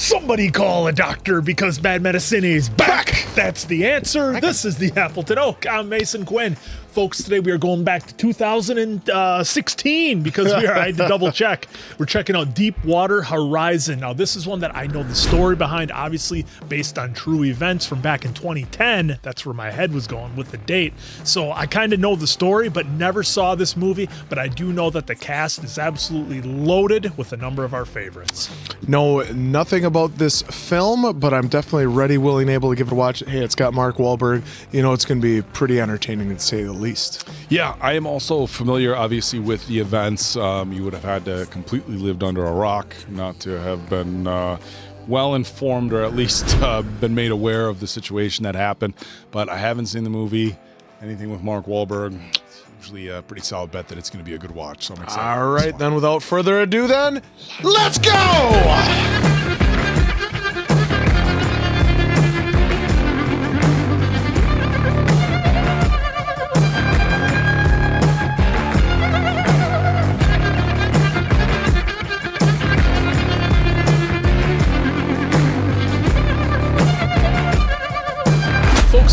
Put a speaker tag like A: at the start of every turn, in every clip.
A: Somebody call a doctor because bad medicine is back. That's the answer. This is the Appleton Oak. I'm Mason Quinn. Folks, today we are going back to 2016 because I had to double check. We're checking out Deepwater Horizon. Now, this is one that I know the story behind, obviously based on true events from back in 2010. That's where my head was going with the date. So I kind of know the story, but never saw this movie. But I do know that the cast is absolutely loaded with a number of our favorites.
B: Know nothing about this film, but I'm definitely ready, willing, able to give it a watch. Hey, it's got Mark Wahlberg. You know, it's going to be pretty entertaining to say the least.
C: Yeah, I am also familiar, obviously, with the events. You would have had to completely lived under a rock not to have been well informed, or at least been made aware of the situation that happened. But I haven't seen the movie. Anything with Mark Wahlberg, it's usually a pretty solid bet that it's going to be a good watch. So I'm excited.
B: All right, then, without further ado, then, let's go!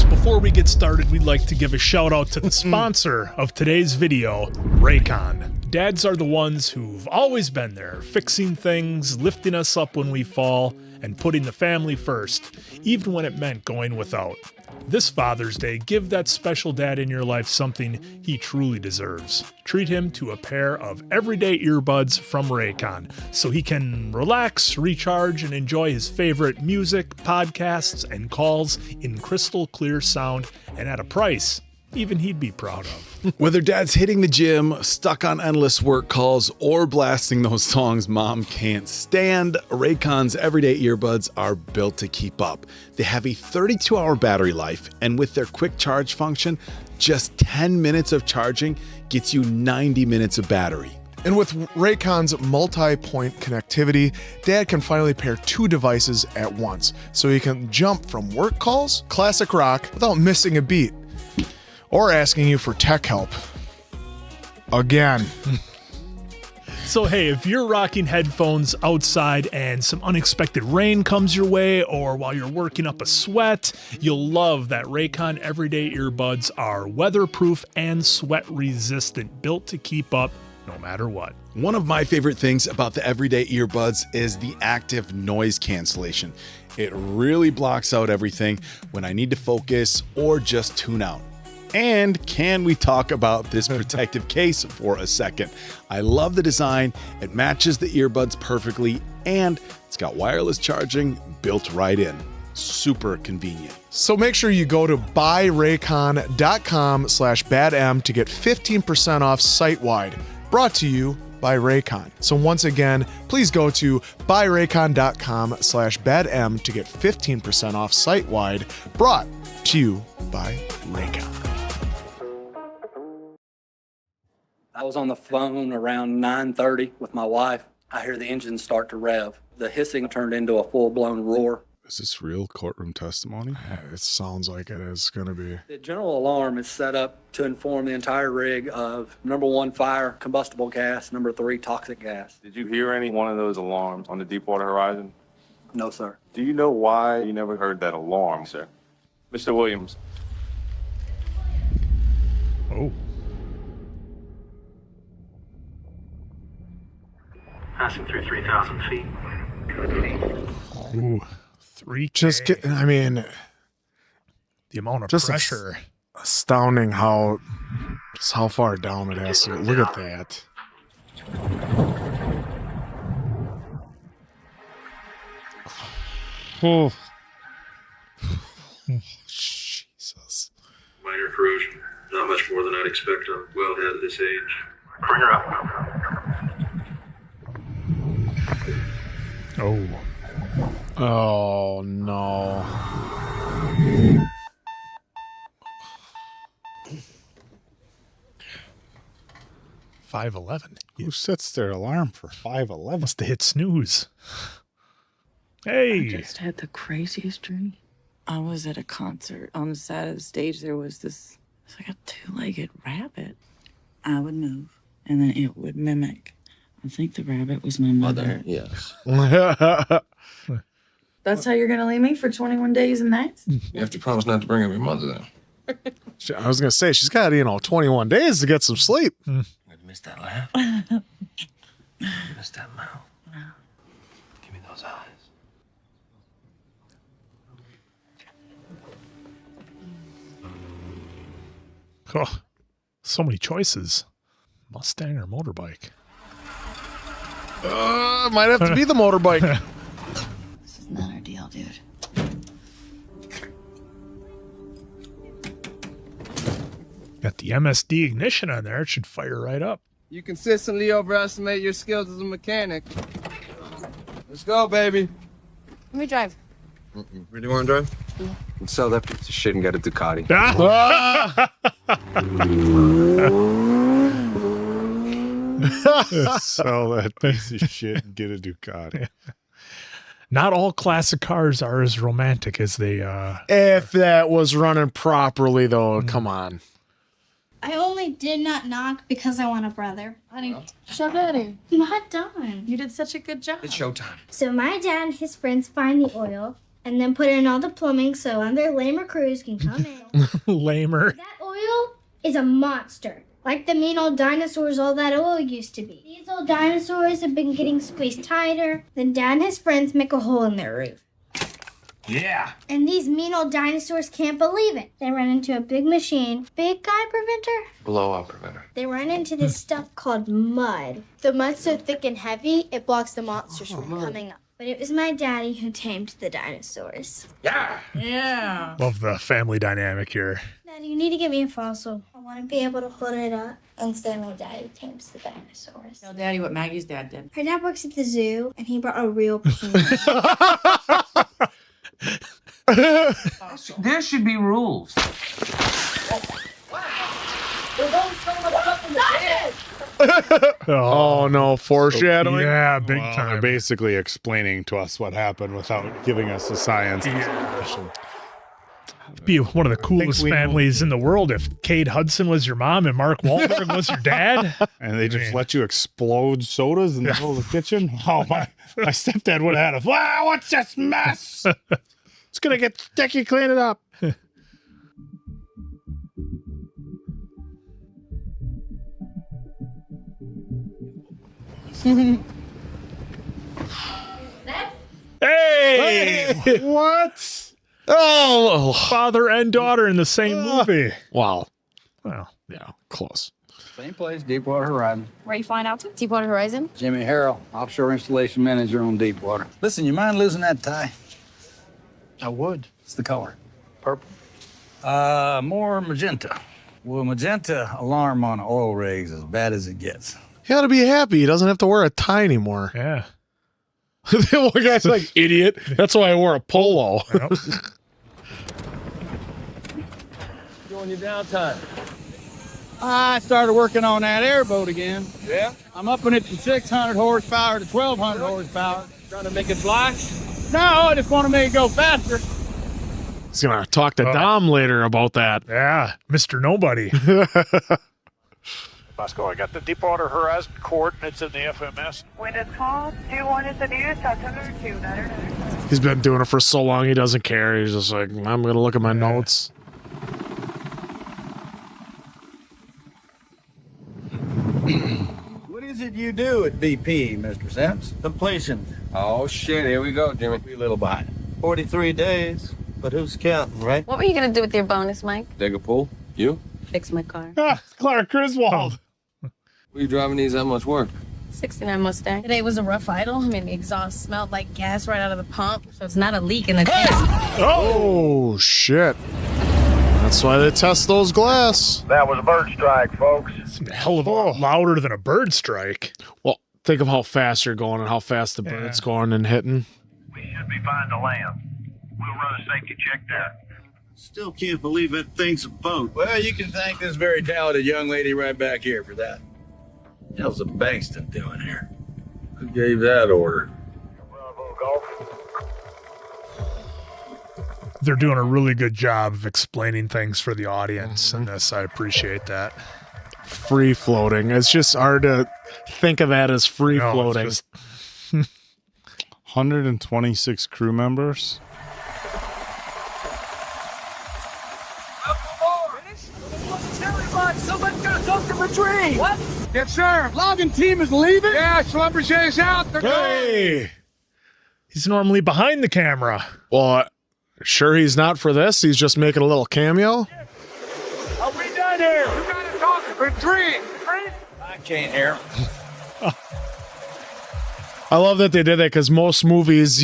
A: Before we get started, we'd like to give a shout out to the sponsor of today's video, Raycon. Dads are the ones who've always been there, fixing things, lifting us up when we fall, and putting the family first, even when it meant going without. This Father's Day, give that special dad in your life something he truly deserves. Treat him to a pair of everyday earbuds from Raycon so he can relax, recharge, and enjoy his favorite music, podcasts, and calls in crystal clear sound and at a price even he'd be proud of.
C: Whether dad's hitting the gym, stuck on endless work calls, or blasting those songs mom can't stand, Raycon's everyday earbuds are built to keep up. They have a 32-hour battery life, and with their quick charge function, just 10 minutes of charging gets you 90 minutes of battery.
B: And with Raycon's multi-point connectivity, Dad can finally pair two devices at once, so he can jump from work calls, classic rock, without missing a beat, or asking you for tech help. Again.
A: So hey, if you're rocking headphones outside and some unexpected rain comes your way, or while you're working up a sweat, you'll love that Raycon everyday earbuds are weatherproof and sweat resistant, built to keep up no matter what.
C: One of my favorite things about the everyday earbuds is the active noise cancellation. It really blocks out everything when I need to focus or just tune out. And can we talk about this protective case for a second? I love the design. It matches the earbuds perfectly, and it's got wireless charging built right in. Super convenient.
B: So make sure you go to buyraycon.com/badm to get 15% off site-wide. Brought to you by Raycon. So once again, please go to buyraycon.com/badm to get 15% off site-wide. Brought to you by Raycon.
D: I was on the phone around 9:30 with my wife. I hear the engine start to rev. The hissing turned into a full-blown roar.
C: Is this real courtroom testimony?
B: It sounds like it is going to be.
D: The general alarm is set up to inform the entire rig of number 1, fire, combustible gas, number 3, toxic gas.
E: Did you hear any one of those alarms on the Deepwater Horizon?
D: No, sir.
E: Do you know why you never heard that alarm, sir? Mr. Williams.
A: Oh.
F: Passing through 3,000 feet.
A: Ooh. 3K.
B: Just get, I mean,
A: the amount of
B: just
A: pressure.
B: Astounding how far down it has to. Look at that. Oh. Jesus.
F: Minor corrosion. Not much more than I'd expect on wellhead at this age. Bring her up.
A: Oh.
B: Oh, no.
A: $5.11.
C: Who sets their alarm for 5:11?
A: Must have hit snooze. Hey.
G: I just had the craziest dream. I was at a concert. On the side of the stage, there was this, it's like a two-legged rabbit. I would move, and then it would mimic. I think the rabbit was my mother.
H: Yes.
G: That's how you're gonna leave me for 21 days and nights?
H: You have to promise not to bring up your mother, then.
B: I was going to say, she's got, 21 days to get some sleep.
H: I missed that laugh. Missed that mouth. Give me those eyes.
A: Oh, so many choices. Mustang or motorbike?
B: Might have to be the motorbike.
G: This is not our deal, dude.
A: Got the MSD ignition on there. It should fire right up.
I: You consistently overestimate your skills as a mechanic. Let's go, baby.
J: Let me drive.
H: Really want to drive?
E: Let's sell that piece of shit and get a Ducati.
C: Sell that piece of shit and get a Ducati.
A: Not all classic cars are as romantic as they
B: If that was running properly, though, come on.
J: I only did not knock because I want a brother.
G: Honey, show daddy.
J: I'm not done.
G: You did such a good job.
H: It's showtime.
J: So my dad and his friends find the oil and then put in all the plumbing so other lamer crews can come in.
A: lamer.
J: That oil is a monster. Like the mean old dinosaurs all that oil used to be. These old dinosaurs have been getting squeezed tighter. Then Dad and his friends make a hole in their roof.
H: Yeah.
J: And these mean old dinosaurs can't believe it. They run into a big machine. Big guy preventer?
H: Blowout preventer.
J: They run into this stuff called mud. The mud's so thick and heavy, it blocks the monsters from coming up. But it was my daddy who tamed the dinosaurs.
G: Yeah.
A: Love the family dynamic here.
J: Daddy, you need to get me a fossil. I want to be able to put it up and say my daddy tames the dinosaurs.
G: Tell daddy what Maggie's dad did.
J: Her dad works at the zoo, and he brought a real penguin.
K: There should be rules.
B: Oh, no, foreshadowing.
A: Yeah, big
C: Well,
A: time.
C: they're basically explaining to us what happened without giving us the science explanation.
A: Be one of the coolest
C: we know.
A: families in the world if Kate Hudson was your mom and Mark Wahlberg was your dad.
C: And they just let you explode sodas in the middle of the kitchen. Oh, my stepdad would have had a, wow, what's this mess? It's going to get sticky, clean it up.
A: Hey!
B: What? Oh,
A: Father and daughter in the same movie.
B: wow.
A: Well,
B: Yeah, close.
L: Same place, Deepwater Horizon.
J: Where you flying out to? Deepwater Horizon?
L: Jimmy Harrell, offshore installation manager on Deepwater. Listen, you mind losing that tie?
K: I would.
L: What's the color?
K: Purple.
L: More magenta. Well, magenta alarm on oil rigs is as bad as it gets.
B: He ought to be happy. He doesn't have to wear a tie anymore.
A: yeah.
B: The one guy's like, idiot. That's why I wore a polo.
A: Yep.
L: Doing your downtime. I started working on that airboat again.
I: Yeah?
L: I'm upping it from 600 horsepower to 1,200 horsepower.
I: Trying to make it fly?
L: No, I just want to make it go faster.
B: He's going to talk to Dom later about that.
A: Yeah. Mr. Nobody.
M: Bosco, I got the Deepwater Horizon coordinates in the FMS.
N: When it's called, 21 is the news, September 2.
B: He's been doing it for so long, he doesn't care. He's just like, I'm going to look at my notes.
L: What is it you do at BP, Mr. Sims?
K: Completion.
L: Oh, shit. Here we go, Jimmy. We a little behind.
K: 43 days. But who's counting, right?
J: What were you going to do with your bonus, Mike?
L: Dig a pool. You?
J: Fix my car.
A: Clark Griswold.
H: Were you driving these that much work?
J: 69 Mustang. Today was a rough idle. I mean, the exhaust smelled like gas right out of the pump, so it's not a leak in the tank.
B: Oh, shit. That's why they test those glass.
M: That was a bird strike, folks.
A: It's a hell of a lot louder than a bird strike.
B: Well, think of how fast you're going and how fast the bird's going and hitting.
M: We should be fine to land. We'll run a safety check there.
K: Still can't believe that thing's a boat.
L: Well, you can thank this very talented young lady right back here for that. What the hell's the Bankston doing here? Who gave that order?
M: Bravo Golf.
A: They're doing a really good job of explaining things for the audience in this. I appreciate that.
B: Free floating. It's just hard to think of that as free
A: No,
B: floating.
A: it's
C: 126 crew members.
I: Someone's got something for tree. What? Yes, sir. Logging team is leaving. Yeah, Schlumberger's out.
A: Hey! He's normally behind the camera.
B: Well, sure he's not for this. He's just making a little cameo.
I: Are we done here? You gotta talk for tree.
L: I can't hear.
B: I love that they did it because most movies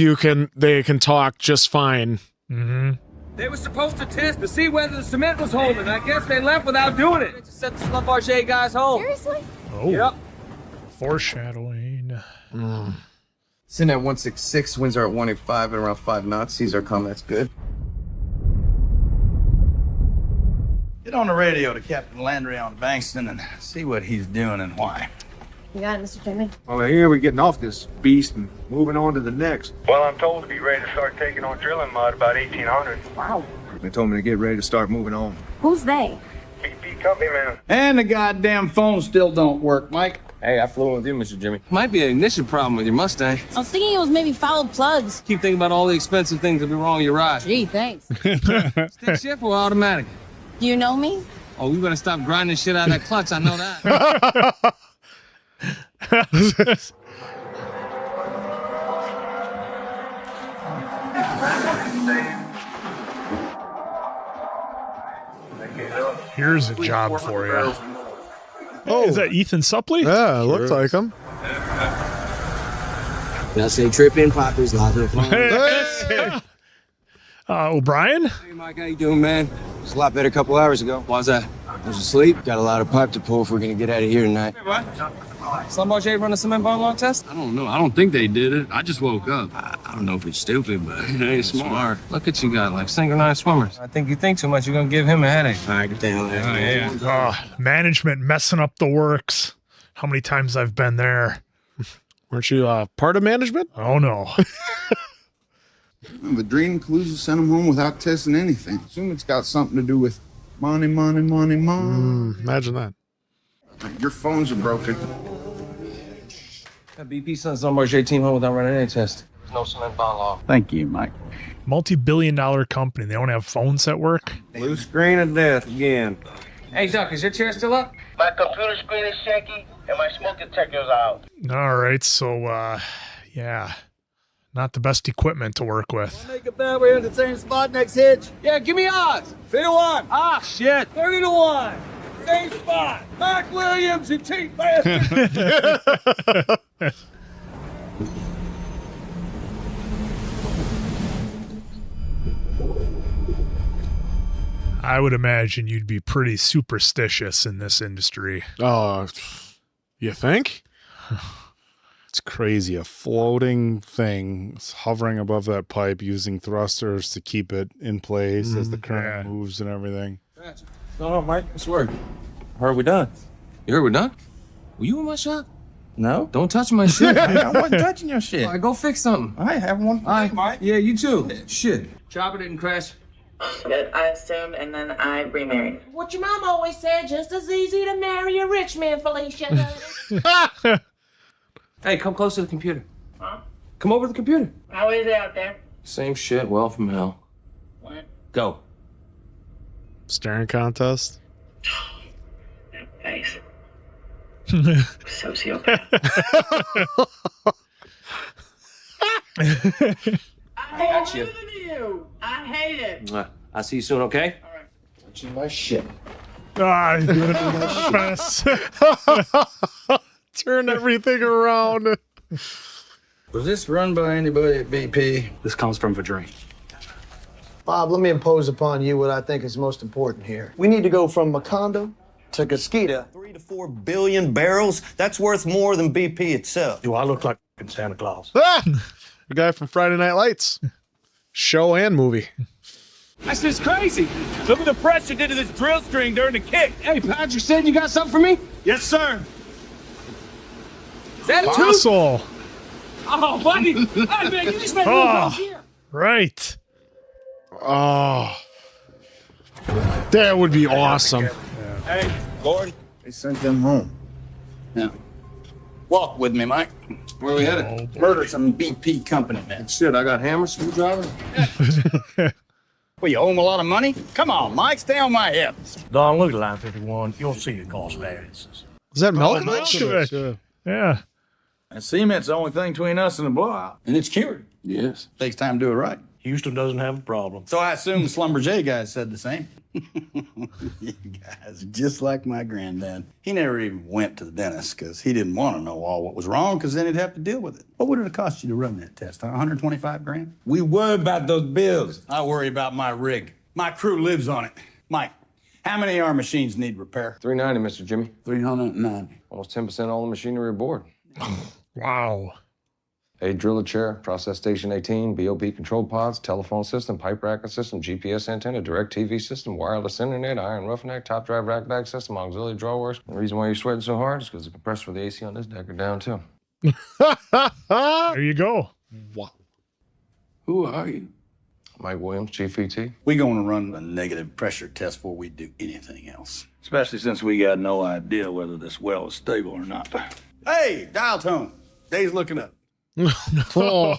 B: they can talk just fine.
A: Mm-hmm.
I: They were supposed to test to see whether the cement was holding. I guess they left without doing it. To set the Schlumberger guys home.
N: Seriously?
A: Oh.
I: Yep.
A: Foreshadowing.
H: Sitting at 166, winds are at 185 and around 5 knots. Seas are calm, that's good.
L: Get on the radio to Captain Landry on Bankston and see what he's doing and why.
N: You got it, Mr. Jimmy.
E: Well, here we're getting off this beast and moving on to the next.
M: Well, I'm told to be ready to start taking on drilling mud about 1800.
N: Wow.
E: They told me to get ready to start moving on.
N: Who's they?
M: BP company man.
L: And the goddamn phone still don't work, Mike.
H: Hey, I flew with you, Mr. Jimmy.
I: Might be an ignition problem with your Mustang.
N: I was thinking it was maybe foul plugs.
I: Keep thinking about all the expensive things that be wrong with your ride.
N: Gee, thanks.
I: Stick shift or automatic?
N: Do you know me?
I: Oh, we better stop grinding shit out of that clutch. I know that.
A: Here's a job for you. Oh, is that Ethan Suplee?
B: Yeah, it looks like him.
H: Now say tripping, poppers, lots of fun.
A: Hey. O'Brien?
H: Hey, Mike, how you doing, man? It's a lot better a couple hours ago. Why's that? I was asleep. Got a lot of pipe to pull if we're gonna get out of here tonight.
I: Hey, what? Schlumberger run a cement bomb log test?
H: I don't know. I don't think they did it. I just woke up. I don't know if it's stupid, but it ain't smart.
I: Look at you guys, like synchronized swimmers. I think you think too much. You're gonna give him a headache.
H: All right, get down there.
I: Oh, yeah.
A: Management messing up the works. How many times I've been there?
B: Weren't you part of management?
A: Oh, no.
O: The dream Calusa sent him home without testing anything. Assume it's got something to do with money.
B: Imagine that.
O: Your phones are broken.
I: That BP sent Schlumberger team home without running any test. There's no cement bomb log.
L: Thank you, Mike.
A: Multi-billion-dollar company. They don't have phones at work?
E: Blue screen of death again.
I: Hey, Duck, is your chair still up?
M: My computer screen is shaky and my smoke detector's out.
A: All right, so, yeah. Not the best equipment to work with.
L: Make a bet we're in the same spot next hitch.
I: Yeah, give me odds.
L: 3-1.
I: Ah, shit.
L: 30-1. Same spot. Mark Williams and Tate Bastard.
A: I would imagine you'd be pretty superstitious in this industry.
B: Oh, you think?
C: It's crazy. A floating thing hovering above that pipe using thrusters to keep it in place as the current moves and everything.
I: No, Mike, what's the word? I heard we're done. You heard we're done? Were you in my shop?
L: No.
I: Don't touch my shit.
L: I wasn't touching your shit.
I: All right, go fix something.
L: I have one.
I: All right, Mike. Yeah, you too. Shit. Chopper didn't crash.
G: Good. I assumed, and then I remarried.
N: What your mom always said, just as easy to marry a rich man, Felicia.
I: Hey, come close to the computer.
G: Huh?
I: Come over to the computer.
G: How is it out there?
I: Same shit, well from hell.
G: What?
I: Go.
B: Staring contest.
G: That face. Sociopath. I
I: Got you.
G: you. I hate it.
I: I'll see you soon, okay?
G: All right.
L: Touching my shit.
A: He's doing it fast.
B: Turn everything around.
L: Was this run by anybody at BP?
K: This comes from Vadrine.
P: Bob, let me impose upon you what I think is most important here. We need to go from Macondo to Casquita.
K: 3 to 4 billion barrels. That's worth more than BP itself.
M: Do I look like Santa Claus?
B: The guy from Friday Night Lights. Show and movie.
I: That's just crazy. Look at the pressure did to this drill string during the kick. Hey, Patrick said you got something for me?
K: Yes, sir.
I: Is that a tooth?
A: Fossil.
I: Oh, buddy. Hey, man, you just made me come here.
A: Right.
B: Oh. That would be awesome.
L: Hey, Gordon. They sent them home. Yeah. Walk with me, Mike. Where we headed? Murder some BP company, man.
O: Shit, I got hammer, screwdriver.
I: Well, you owe him a lot of money? Come on, Mike, stay on my hip.
M: Don, look at line 51. You'll see the cost variances.
B: Is that Malkovich?
A: Yeah.
L: And cement's the only thing between us and the blowout. And it's cured.
O: Yes.
L: Takes time to do it right.
M: Houston doesn't have a problem.
L: So I assume the Slumber guys said the same. You guys, just like my granddad. He never even went to the dentist because he didn't want to know all what was wrong because then he'd have to deal with it. What would it have cost you to run that test, huh? 125 grand?
I: We worry about those bills.
L: I worry about my rig. My crew lives on it. Mike, how many of our machines need repair?
O: 390, Mr. Jimmy.
L: 390.
O: Almost 10% of all the machinery aboard.
A: Wow.
O: A driller chair, process station 18, BOP control pods, telephone system, pipe racking system, GPS antenna, direct TV system, wireless internet, iron roughneck, top drive rack bag system, auxiliary drawworks. The reason why you're sweating so hard is because the compressor for the AC on this deck are down too.
A: There you go.
O: Wow.
L: Who are you?
O: Mike Williams, Chief ET.
L: We're going to run a negative pressure test before we do anything else. Especially since we got no idea whether this well is stable or not. Hey, dial tone. Dave's looking up.
A: Oh.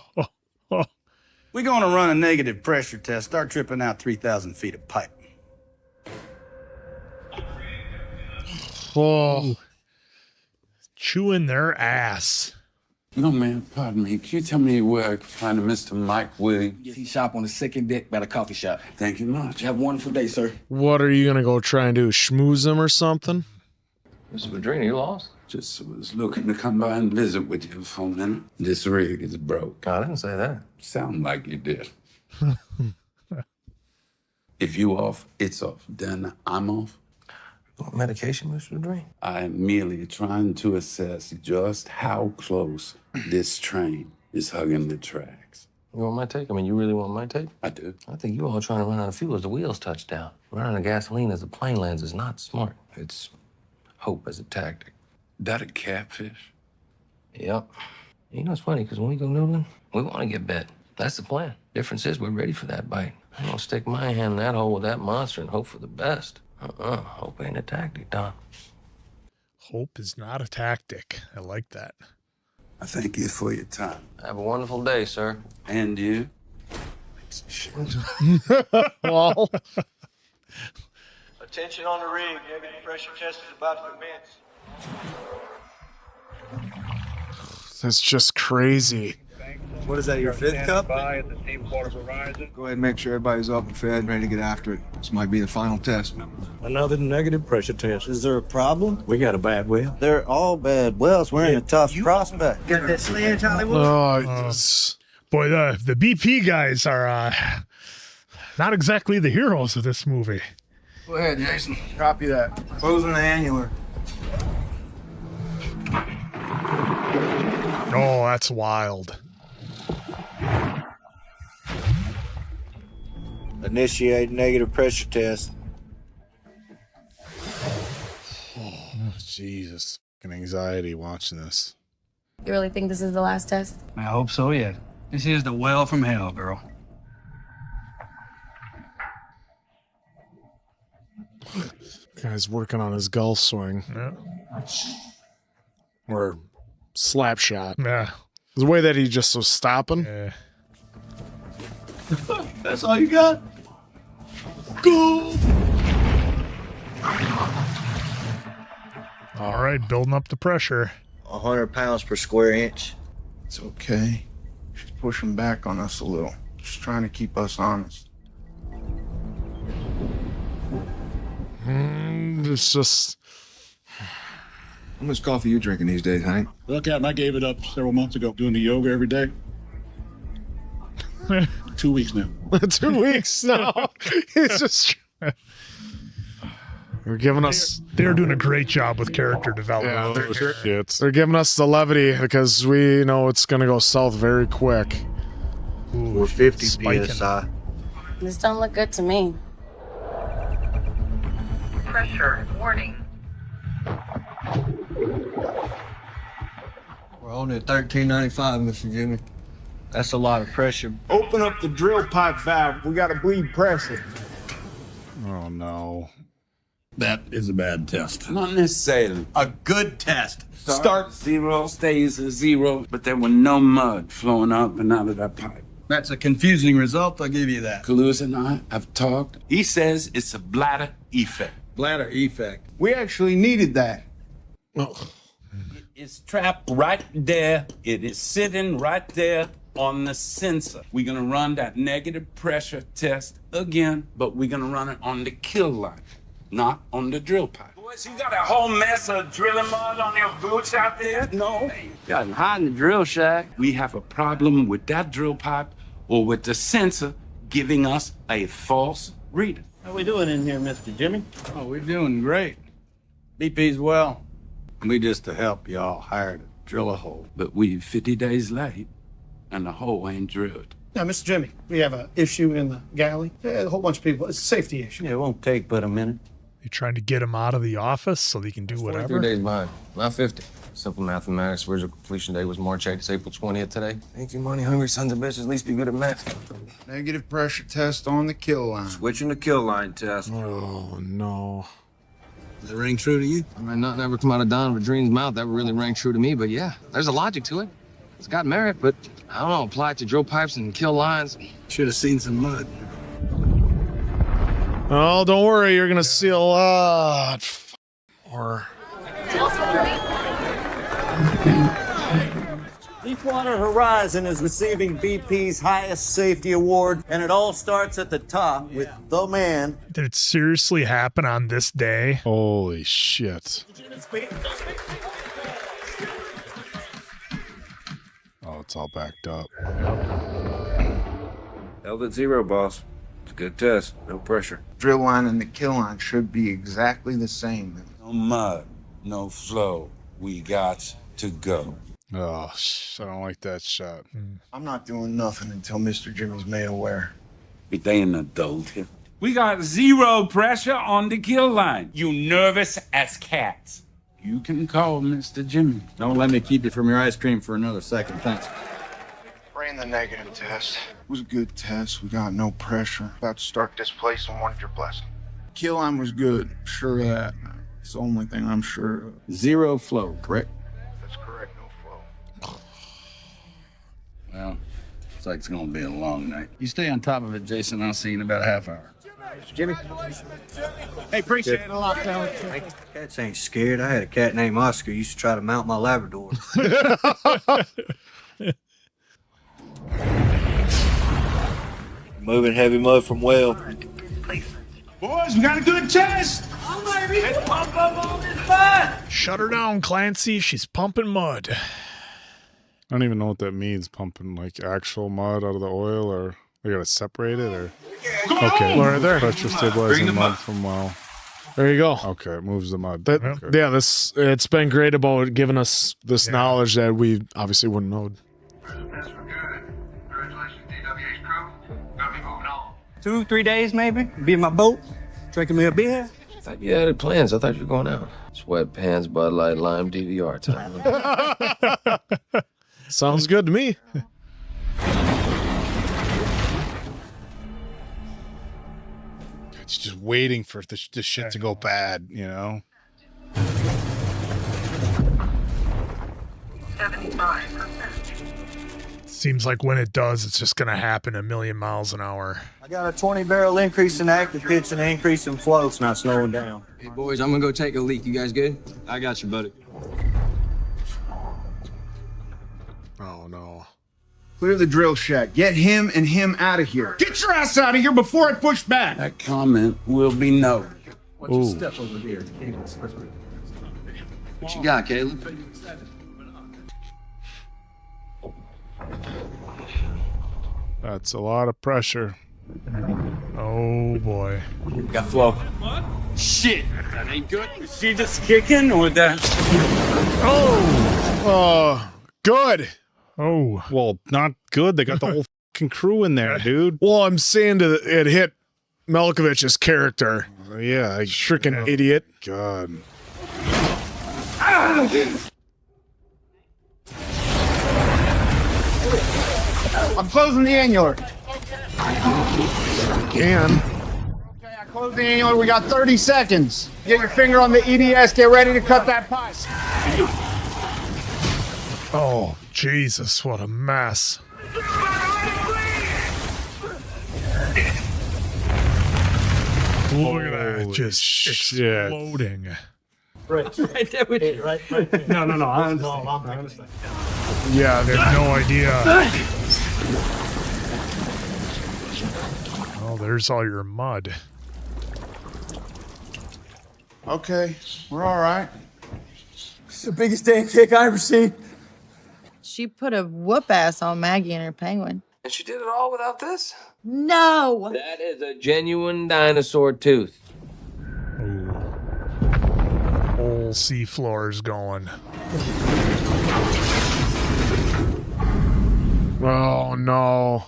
L: We're going to run a negative pressure test. Start tripping out 3,000 feet of pipe.
A: Oh. Chewing their ass.
Q: No, man, pardon me. Can you tell me where I can find a Mr. Mike Williams?
I: He shop on the second deck by the coffee shop.
Q: Thank you much.
I: You have a wonderful day, sir.
B: What are you gonna go try and do? Schmooze him or something?
O: Mr. Madrina, you lost?
Q: Just was looking to come by and visit with you for a minute. This rig is broke.
O: I didn't say that.
Q: Sound like you did. If you off, it's off. Then I'm off.
O: Want medication, Mr. Madrina?
Q: I am merely trying to assess just how close this train is hugging the tracks.
O: You want my take? I mean, you really want my take?
Q: I do.
O: I think you all trying to run out of fuel as the wheels touch down. Running out of gasoline as the plane lands is not smart. It's hope as a tactic.
Q: That a catfish?
O: Yep. You know, it's funny, because when we go noodling, we want to get bit. That's the plan. Difference is we're ready for that bite. I'm going to stick my hand in that hole with that monster and hope for the best. Hope ain't a tactic, Don.
A: Hope is not a tactic. I like that.
Q: I thank you for your time.
O: Have a wonderful day, sir.
Q: And you?
B: Well.
R: Attention on the rig. Negative pressure test is about to commence.
B: That's just crazy.
P: What is that, your fifth cup?
M: By the Deepwater Horizon.
P: Go ahead and make sure everybody's up and fed and ready to get after it. This might be the final test.
M: Another negative pressure test.
K: Is there a problem?
M: We got a bad well.
K: They're all bad wells. We're in a tough prospect.
P: Got that sledge, Hollywood?
A: Boy, the BP guys are not exactly the heroes of this movie.
P: Go ahead, Jason. Copy that. Closing the annular.
A: Oh, that's wild.
K: Initiate negative pressure test.
C: Oh, Jesus. Fucking anxiety watching this.
S: You really think this is the last test?
I: I hope so, yeah. This is the well from hell, girl.
B: Guy's working on his gull swing.
A: Yeah.
B: Or slap shot.
A: Yeah.
B: The way that he just was stopping.
A: Yeah.
I: That's all you got?
B: Go!
A: All right, building up the pressure.
K: 100 pounds per square inch.
O: It's okay. She's pushing back on us a little. Just trying to keep us honest.
B: It's just...
O: How much coffee you drinking these days, Hank?
T: Well, Captain, I gave it up several months ago, doing the yoga every day. 2 weeks now.
B: 2 weeks now. It's just... They're giving us...
A: They're doing a great job with character development.
B: Yeah, they're giving us the levity because we know it's going to go south very quick.
K: Ooh, we're 50 PSI.
S: This don't look good to me.
N: Pressure warning.
P: We're only at 1395, Mr. Jimmy. That's a lot of pressure. Open up the drill pipe valve. We got to bleed pressure.
C: Oh, no.
L: That is a bad test.
U: Not necessarily.
L: A good test.
U: Start 0, stays at 0, but there were no mud flowing up and out of that pipe.
L: That's a confusing result, I'll give you that.
U: Kaluza and I have talked. He says it's a bladder effect.
L: Bladder effect.
P: We actually needed that.
U: It's trapped right there. It is sitting right there on the sensor. We're gonna run that negative pressure test again, but we're gonna run it on the kill line, not on the drill pipe. Boys, you got a whole mess of drilling mud on your boots out there? No.
V: Got him hiding the drill shack.
U: We have a problem with that drill pipe or with the sensor giving us a false reading.
V: How we doing in here, Mr. Jimmy?
L: Oh, we're doing great. BP's well. We just to help y'all hired to drill a hole.
U: But we 50 days late, and the hole ain't drilled.
P: Now, Mr. Jimmy, we have an issue in the galley. A whole bunch of people. It's a safety issue.
V: Yeah, it won't take but a minute.
A: You trying to get him out of the office so they can do whatever?
O: 3 days behind, not 50. Simple mathematics. Original completion date was March 8th. It's April 20th today. Ain't you money hungry sons of bitches? At least be good at math.
H: Negative pressure test on the kill line.
V: Switching the kill line test.
B: Oh, no.
L: Does it ring true to you?
O: I mean, nothing ever come out of Don Vadreen's mouth that really rang true to me, but yeah, there's a logic to it. It's got merit, but I don't know, apply it to drill pipes and kill lines.
L: Should have seen some mud.
B: Oh, don't worry. You're going to see a lot more.
K: Deepwater Horizon is receiving BP's highest safety award, and it all starts at the top with the man.
A: Did it seriously happen on this day?
C: Holy shit. Oh, it's all backed up.
V: Held at 0, boss. It's a good test. No pressure.
H: Drill line and the kill line should be exactly the same.
U: No mud, no flow. We got to go.
C: Oh, I don't like that shot.
H: I'm not doing nothing until Mr. Jimmy's made aware.
U: But they an adult here. We got 0 pressure on the kill line. You nervous as cats. You can call Mr. Jimmy.
L: Don't let me keep you from your ice cream for another second, thanks.
H: Ran the negative test. It was a good test. We got no pressure. About to start displacing one of your blessings. Kill line was good. Sure of that. It's the only thing I'm sure of.
L: 0 flow, correct?
H: That's correct, no flow.
L: Well, looks like it's gonna be a long night. You stay on top of it, Jason. I'll see you in about a half hour.
V: Jimmy.
P: Hey, appreciate it a lot, fella.
V: Cats ain't scared. I had a cat named Oscar. Used to try to mount my Labrador.
K: Moving heavy mud from well.
I: Boys, we got a good test.
V: Let's pump up all this mud.
A: Shut her down, Clancy. She's pumping mud.
C: I don't even know what that means, pumping like actual mud out of the oil, or they gotta separate it, or okay,
B: Right there.
C: pressure stabilizing mud from well.
B: There you go.
C: Okay, it moves the mud.
B: Yeah, it's been great about giving us this knowledge that we obviously wouldn't know.
F: That's for good. Congratulations, DWH crew. Gotta be moving on.
V: 2-3 days, maybe. Be in my boat. Drinking me a beer.
O: I thought you had plans. I thought you were going out. Sweatpants, Bud Light, Lime, DVR time.
B: Sounds good to me.
C: It's just waiting for this shit to go bad, you know?
N: 75%.
A: Seems like when it does, it's just going to happen a million miles an hour.
K: I got a 20-barrel increase in active pitch and an increase in flow. It's not slowing down.
O: Hey, boys, I'm gonna go take a leak. You guys good? I got you, buddy.
B: Oh, no.
H: Clear the drill shack. Get him and him out of here.
I: Get your ass out of here before I push back.
U: That comment will be noted.
L: What's your step over here?
O: What you got, Caleb?
C: That's a lot of pressure.
A: Oh, boy.
U: Got flow. Shit, that ain't good. Is she just kicking or that?
B: Oh, good.
A: Oh.
C: Well, not good. They got the whole fucking crew in there, dude.
B: Well, I'm saying that it hit Malkovich's character.
C: Yeah, I
B: Freaking idiot.
C: God.
P: I'm closing the annular.
B: Can.
H: Close the annular. We got 30 seconds. Get your finger on the EDS. Get ready to cut that pipe.
A: Oh, Jesus, what a mess. Look at that, just exploding.
D: Right there with you. Right. No, I understand.
A: Yeah, there's no idea. Oh, there's all your mud.
H: Okay, we're all right.
P: It's the biggest damn kick I ever seen.
G: She put a whoop ass on Maggie and her penguin.
O: And she did it all without this?
G: No!
O: That is a genuine dinosaur tooth.
A: Whole seafloor's going.
B: Oh no.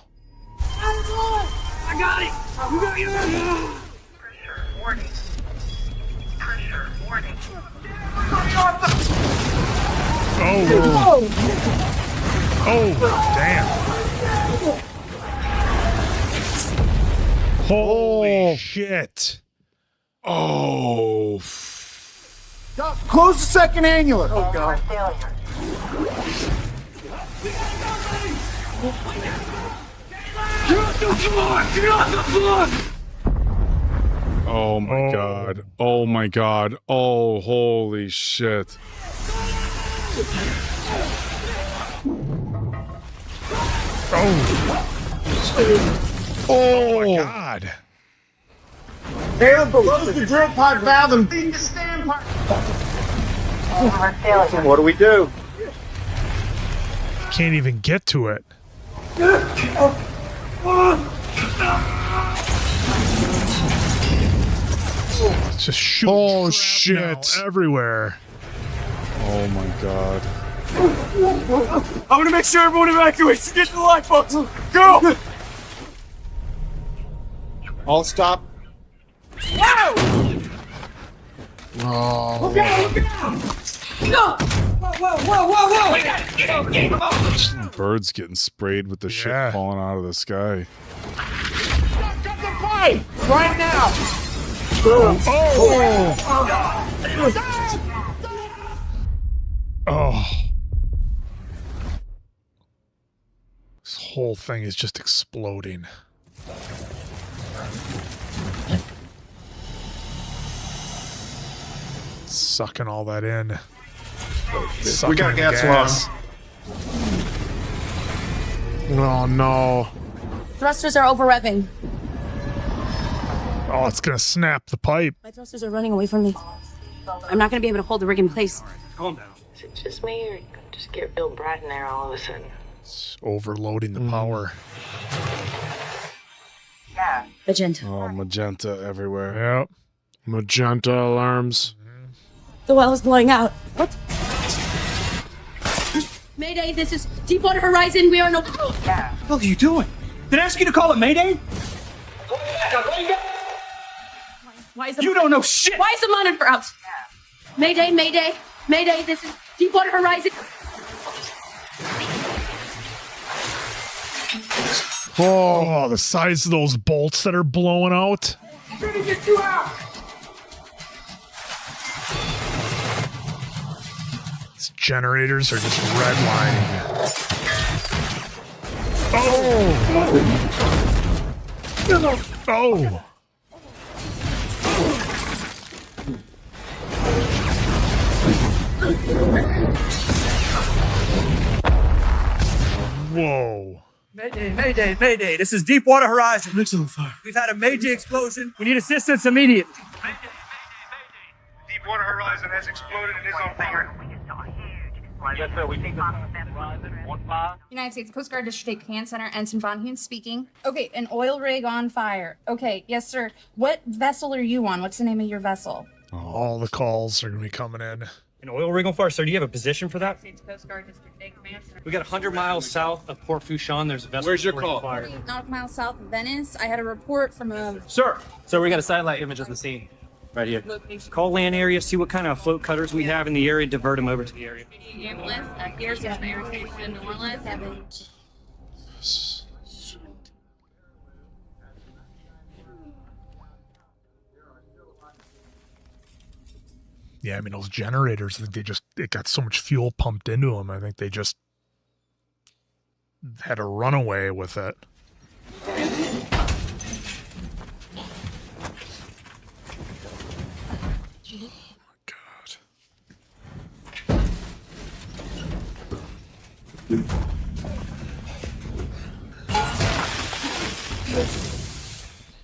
M: I got it! You got it! Pressure warning. Pressure warning.
A: Oh! Oh, damn. Holy shit.
B: Oh.
H: Close the second annular.
N: Oh, God.
I: Get off the floor! Get off the floor!
C: Oh my god. Oh my god. Oh, holy shit.
A: Oh my god.
H: Caleb, close the drill pipe valve and feed the standpipe.
R: What do we do?
A: Can't even get to it. It's just shooting shit everywhere.
C: Oh my god.
I: I'm gonna make sure everyone evacuates. Get to the lifeboats. Go!
H: All stop.
I: Wow!
B: Oh.
I: Look out! No! Whoa! Get him!
C: Birds getting sprayed with the shit falling out of the sky.
H: Cut the pipe right now.
A: Oh. This whole thing is just exploding. Sucking all that in.
H: We got gas loss.
B: Oh no.
S: Thrusters are over revving.
A: Oh, it's gonna snap the pipe.
S: My thrusters are running away from me. I'm not gonna be able to hold the rig in place.
I: Calm down.
G: Is it just me, or just get real bright in there all of a sudden?
A: It's overloading the power.
S: Magenta.
C: Oh, magenta everywhere.
A: Yep.
B: Magenta alarms.
S: The well is blowing out. What? Mayday, this is Deepwater Horizon. We are no.
I: What the hell are you doing? Did I ask you to call it Mayday?
S: Why is the
I: You don't know shit!
S: Why is the monitor out? Mayday, this is Deepwater Horizon.
A: Oh, the size of those bolts that are blowing out.
I: I'm gonna get you out!
A: These generators are just redlining. Oh! Whoa.
I: Mayday. This is Deepwater Horizon. Rigs on fire. We've had a major explosion. We need assistance immediately.
R: Deepwater Horizon has exploded and is on fire. Yes, sir. We think
J: United States Coast Guard District Command Center, Ensign Von Hoon speaking. Okay, an oil rig on fire. Okay, yes, sir. What vessel are you on? What's the name of your vessel?
A: All the calls are going to be coming in.
I: An oil rig on fire, sir. Do you have a position for that?
J: States Coast Guard District Command Center.
I: We got 100 miles south of Port Fourchon. There's a vessel.
J: Where's your
I: call?
J: 40 nautical miles south of Venice. I had a report from a...
I: Sir, we got a satellite image of the scene. Right here. Call land area, see what kind of float cutters we have in the area, divert them over to the area.
J: Ambulance, here's the air station, Norlas,
A: Yeah, I mean, those generators, it got so much fuel pumped into them. I think they just had a runaway with it.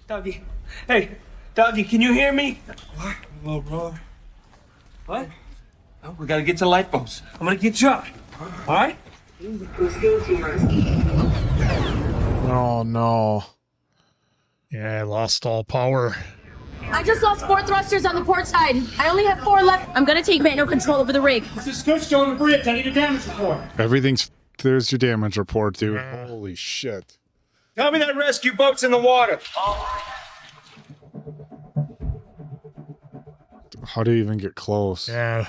D: Dougie. Hey, Dougie, can you hear me? What? Hello, brother. What? Oh, we gotta get to lifeboats. I'm gonna get you out. All right?
B: Oh, no.
A: Yeah, I lost all power.
S: I just lost 4 thrusters on the port side. I only have 4 left. I'm gonna take manual control over the rig.
D: This is Scooch on the bridge. I need a damage report.
C: Everything's... There's your damage report, dude. Holy shit.
D: Tell me that rescue boat's in the water.
C: How do you even get close?
A: Yeah.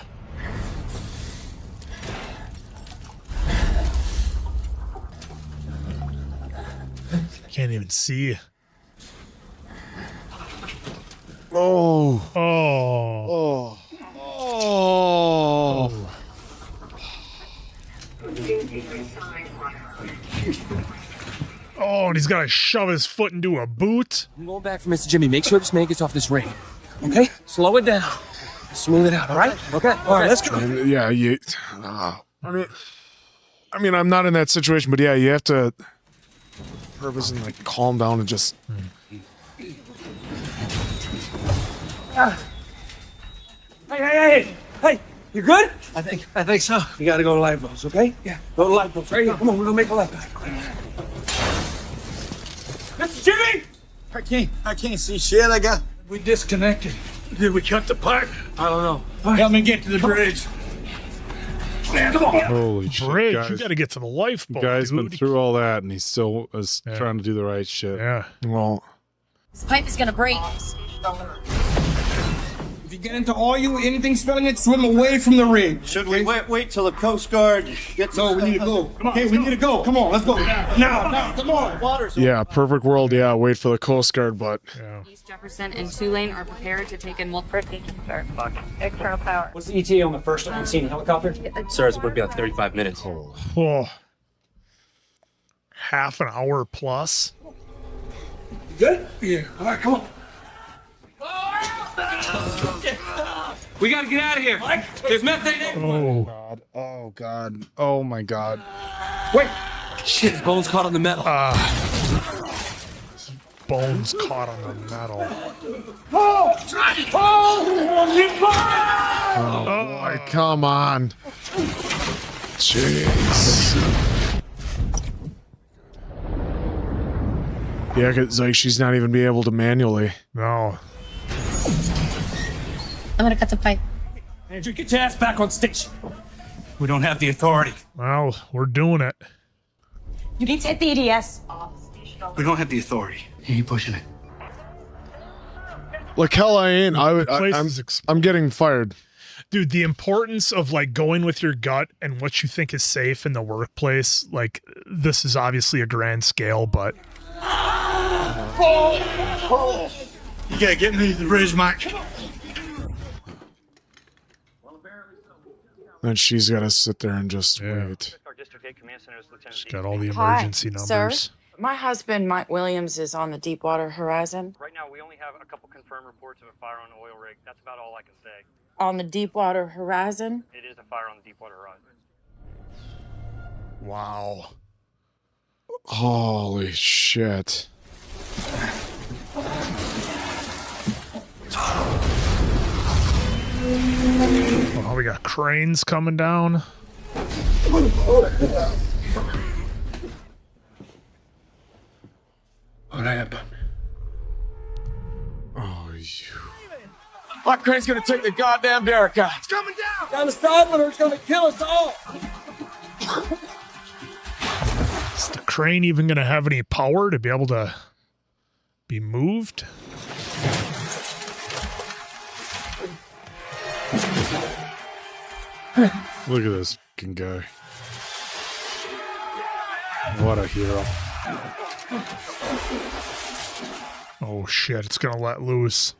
A: Can't even see.
C: Oh.
A: Oh.
C: Oh. Oh.
A: Oh, and he's got to shove his foot into a boot.
E: I'm going back for Mr. Jimmy. Make sure this man gets off this ring. Okay? Slow it down. Smooth it out, all right? Okay. All right, let's go.
B: Yeah, I mean, I'm not in that situation, but yeah, you have to purpose and like calm down and just.
D: Hey, you good? I think so. You gotta go to lifeboats, okay? Yeah. Go to lifeboats right here. Come on, we're gonna make a left back. Mr. Jimmy!
K: I can't see shit.
D: We disconnected. Did we cut the pipe? I don't know. Help me get to the bridge. Man, come on.
C: Holy shit,
A: Bridge,
C: guys.
A: you got to get to the lifeboat.
C: Guy's
A: dude.
C: been through all that, and he still is trying to do the right shit.
A: Yeah.
B: Well,
S: This pipe is gonna break.
D: If you get into oil, anything spilling it, swim away from the rig.
K: Should we wait till the Coast Guard gets?
D: No, we need to go. Come on, okay, we need to go. Come on, let's go. Now, come on.
B: yeah, perfect world. Yeah, wait for the Coast Guard, but.
A: Yeah.
J: East Jefferson and Tulane are prepared to take in multiple.
N: External power.
I: What's the ETA on the first unseen helicopter?
E: Sir, it's going to be like 35 minutes.
A: Oh. Half an hour plus.
D: You good? Yeah. All right, come on. We gotta get out of here. There's methane.
A: Oh.
C: God. Oh, God. Oh, my God.
D: Wait.
E: Shit, his bones caught on the metal.
A: Bones caught on the metal.
D: Oh,
B: Come on. Jeez. Yeah, cause like she's not even be able to manually.
A: No.
S: I'm gonna cut the pipe.
D: Andrew, get your ass back on station. We don't have the authority.
A: Well, we're doing it.
S: You need to hit the EDS.
D: We don't have the authority. Keep pushing it.
B: Like hell, I ain't.
A: place is
B: I'm getting fired.
A: Dude, the importance of like going with your gut and what you think is safe in the workplace, like this is obviously a grand scale, but
D: You gotta get me to the bridge, Mike.
B: Then she's got to sit there and just wait.
A: she's got all the emergency numbers.
G: Sir, my husband, Mike Williams, is on the Deepwater Horizon.
I: Right now, we only have a couple confirmed reports of a fire on the oil rig. That's about all I can say.
G: On the Deepwater Horizon?
I: It is a fire on the Deepwater Horizon.
A: Wow.
B: Holy shit.
A: Oh, we got cranes coming down.
D: What happened?
B: Oh, you.
D: My crane's gonna take the goddamn derrick out. It's coming down! Down the starboard or it's gonna kill us all!
A: Is the crane even going to have any power to be able to be moved?
C: Look at this fucking guy. What a hero.
A: Oh shit, it's going to let loose.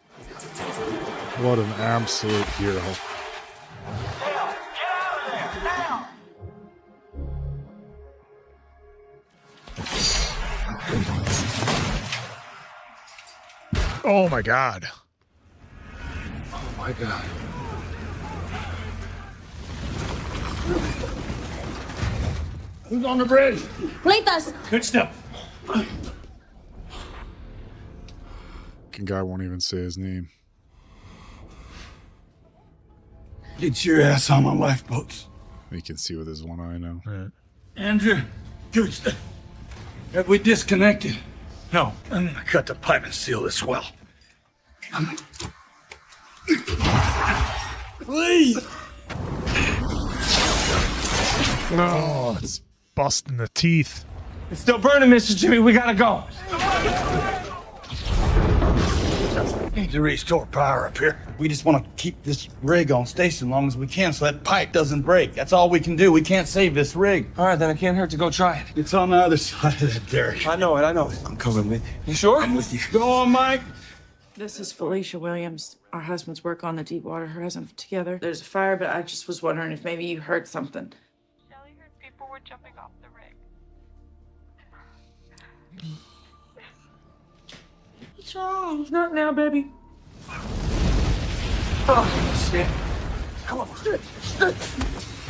C: What an absolute hero.
A: Oh my God.
E: Oh my God.
R: Who's on the bridge?
S: Leitas!
R: Good stuff.
B: Guy won't even say his name.
K: Get your ass on my lifeboats.
B: He can see with his one eye now.
K: Andrew, good stuff. Have we disconnected? No. I'm gonna cut the pipe and seal this well. Please!
A: Oh, it's busting the teeth.
I: It's still burning, Mr. Jimmy. We gotta go.
K: Need to restore power up here. We just want to keep this rig on station as long as we can so that pipe doesn't break. That's all we can do. We can't save this rig.
I: All right, then it can't hurt to go try it.
K: It's on the other side of that derrick.
I: I know it. I'm coming with you. You sure?
K: I'm with you. Go on, Mike.
G: This is Felicia Williams. Our husbands work on the Deepwater Horizon together. There's a fire, but I just was wondering if maybe you heard something.
N: Shelly heard people were jumping off the rig.
G: What's wrong?
I: Not now, baby. Oh, shit.
R: Come on, shit.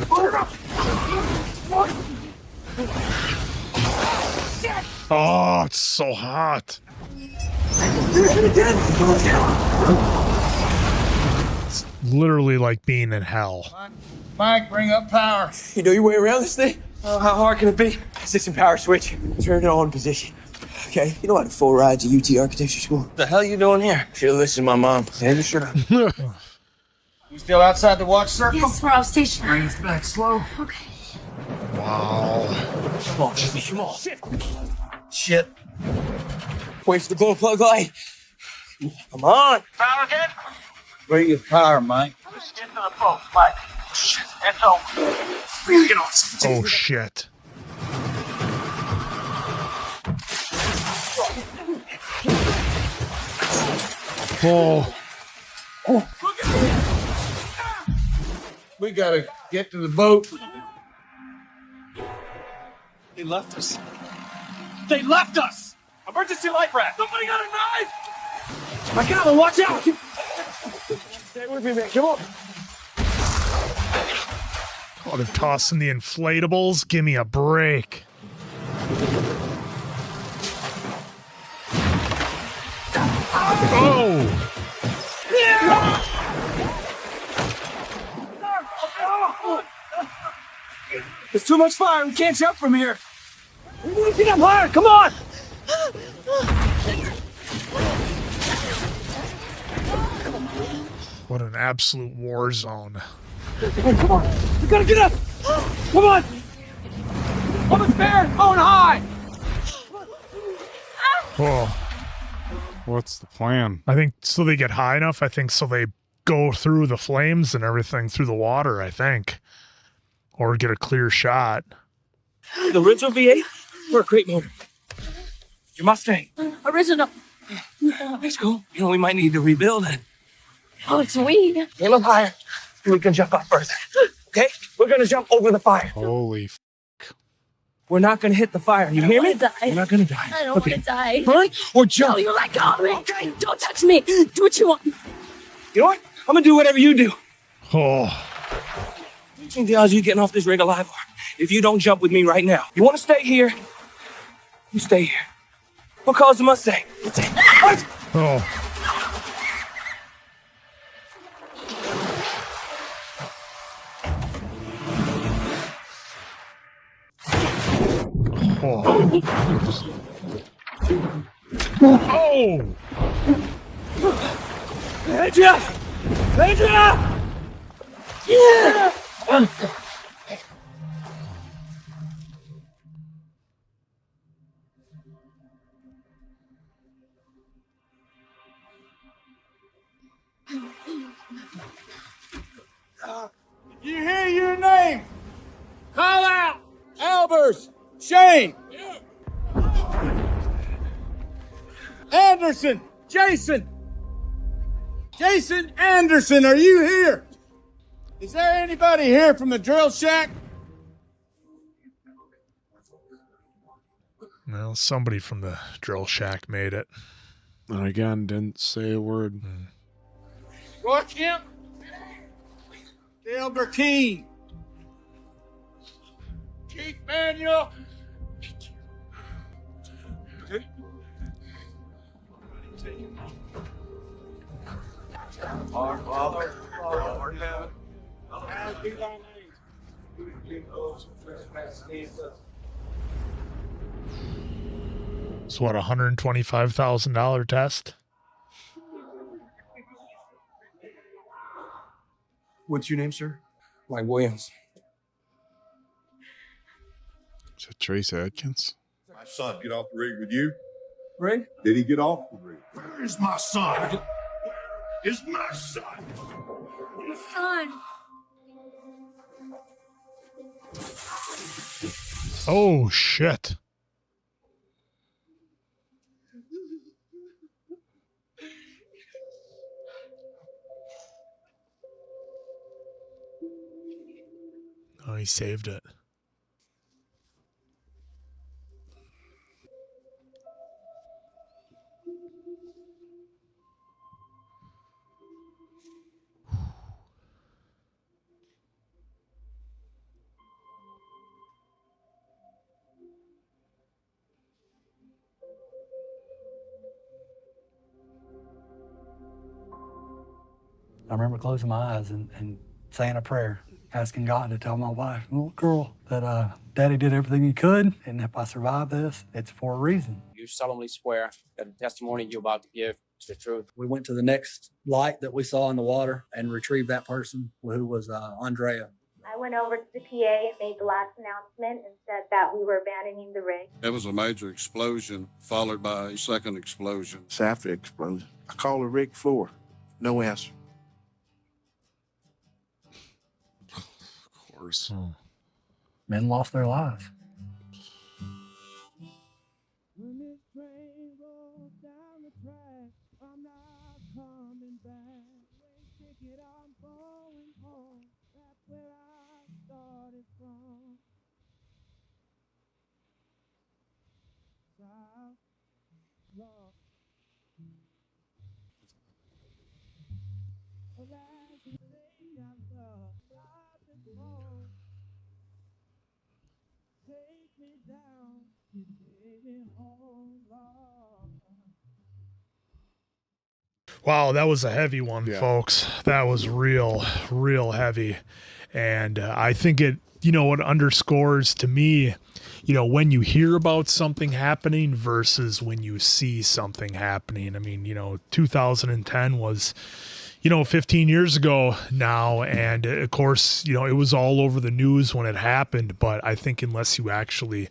R: Put it up.
A: Oh, it's so hot. It's literally like being in hell.
K: Mike, bring up power.
E: You know your way around this thing? Oh, how hard can it be? System power switch. Turn it on position. Okay, you know how to full ride to UT Architecture School? What the hell you doing here? Should've listened to my mom. Hey, just shut up.
K: You still outside the watch circle?
S: Yes, we're off station.
K: Bring us back slow.
S: Okay.
A: Wow.
I: Come on, Jimmy, come on.
K: Shit.
E: Wait for the glow plug light. Come on.
R: Power again?
K: Bring your power, Mike.
R: Just get to the boat, Mike. It's over. Get off.
A: Oh, shit. Oh.
K: We gotta get to the boat.
I: They left us. They left us! Emergency life raft! Somebody got a knife! My God, watch out! Stay with me, man. Come on.
A: Oh, they're tossing the inflatables. Give me a break. Oh!
I: There's too much fire. We can't jump from here. We need to get up higher. Come on!
A: What an absolute war zone.
I: Come on. We gotta get up. Come on. Up it's fair. On high.
A: Oh.
B: What's the plan?
A: I think so they get high enough. I think so they go through the flames and everything through the water, I think. Or get a clear shot.
I: The original V8 or a crate motor? Your Mustang.
S: Original.
I: Let's go. You know, we might need to rebuild it.
S: Oh, sweet.
I: Get up higher. We can jump up further. Okay? We're gonna jump over the fire.
B: Holy f***.
I: We're not gonna hit the fire. You hear me?
S: Die.
I: We're not gonna die.
S: I don't want to die.
I: Run or jump.
S: No, you let go of me. Okay. Don't touch me. Do what you want.
I: You know what? I'm gonna do whatever you do.
A: Oh.
I: What do you think the odds of you getting off this rig alive are? If you don't jump with me right now. You wanna stay here? You stay here. What color's the Mustang?
A: Oh. Oh!
I: Hey, Jeff! Hey, Jeff! Yeah!
K: You hear your name? Call out! Albers! Shane! Anderson! Jason! Jason Anderson, are you here? Is there anybody here from the drill shack?
A: Well, somebody from the drill shack made it.
B: And again, didn't say a word.
K: Roy Kemp. Dale Berkeen. Keith Manuel. Okay. Our Father, Lord heaven, hallowed be thy name. Forgive those who trespass against us.
A: It's what, $125,000 test?
E: What's your name, sir?
Q: Mike Williams.
B: Is it Trace Adkins?
T: My son get off the rig with you?
E: Ray?
T: Did he get off the rig?
I: Where's my son? Is my son?
S: My son.
A: Oh, shit. Oh, he saved it.
W: I remember closing my eyes and saying a prayer, asking God to tell my wife, little girl, that Daddy did everything he could, and if I survive this, it's for a reason.
Q: You solemnly swear that the testimony you're about to give is the truth.
W: We went to the next light that we saw in the water and retrieved that person, who was Andrea.
N: I went over to the PA and made the last announcement and said that we were abandoning the rig.
X: There was a major explosion followed by a second explosion.
H: It's after the explosion. I called the rig floor. No answer.
B: Of course.
W: Men lost their lives.
I: When this train rolls down the track, I'm not coming back. Wait, ticket, I'm going home. That's where I started from. South, Lord. Alas, the thing I love, I've been wrong. Take me down, you take me home, Lord.
A: Wow, that was a heavy one,
B: Yeah.
A: folks. That was real heavy. And I think it, it underscores to me, when you hear about something happening versus when you see something happening. I mean, 2010 was, 15 years ago now. And of course, it was all over the news when it happened. But I think unless you actually,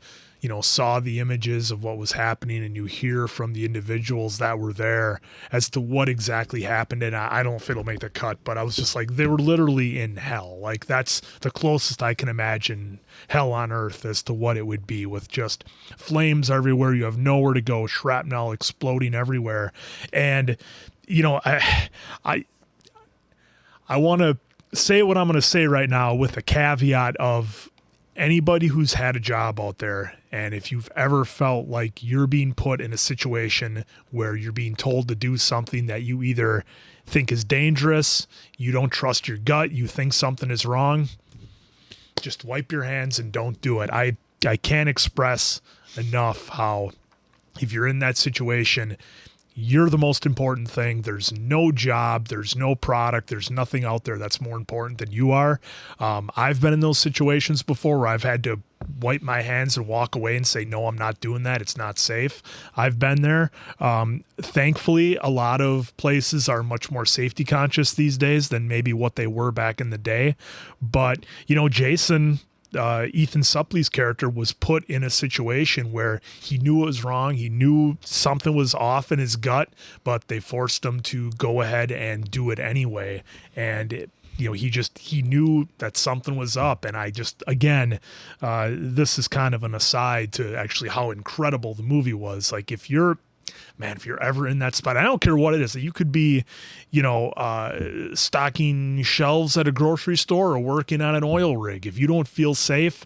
A: saw the images of what was happening and you hear from the individuals that were there as to what exactly happened. And I don't know if it'll make the cut, but I was just like, they were literally in hell. Like, that's the closest I can imagine hell on earth as to what it would be, with just flames everywhere. You have nowhere to go, shrapnel exploding everywhere. And, I want to say what I'm going to say right now with a caveat of anybody who's had a job out there, and if you've ever felt like you're being put in a situation where you're being told to do something that you either think is dangerous, you don't trust your gut, you think something is wrong, just wipe your hands and don't do it. I can't express enough how if you're in that situation, you're the most important thing. There's no job, there's no product, there's nothing out there that's more important than you are. I've been in those situations before where I've had to wipe my hands and walk away and say, no, I'm not doing that. It's not safe. I've been there. Thankfully, a lot of places are much more safety conscious these days than maybe what they were back in the day. But, Jason, Ethan Suplee's character, was put in a situation where he knew it was wrong. He knew something was off in his gut, but they forced him to go ahead and do it anyway. And he knew that something was up. And this is kind of an aside to actually how incredible the movie was. Like, if you're ever in that spot, I don't care what it is, that you could be, stocking shelves at a grocery store or working on an oil rig. If you don't feel safe,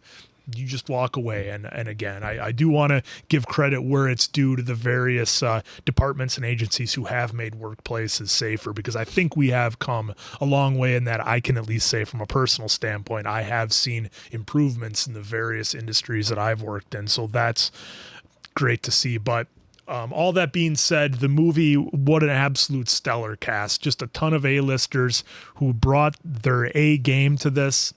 A: you just walk away. And again, I do want to give credit where it's due to the various departments and agencies who have made workplaces safer, because I think we have come a long way in that. I can at least say from a personal standpoint, I have seen improvements in the various industries that I've worked in. So that's great to see. But all that being said, the movie, what an absolute stellar cast. Just a ton of A-listers who brought their A game to this.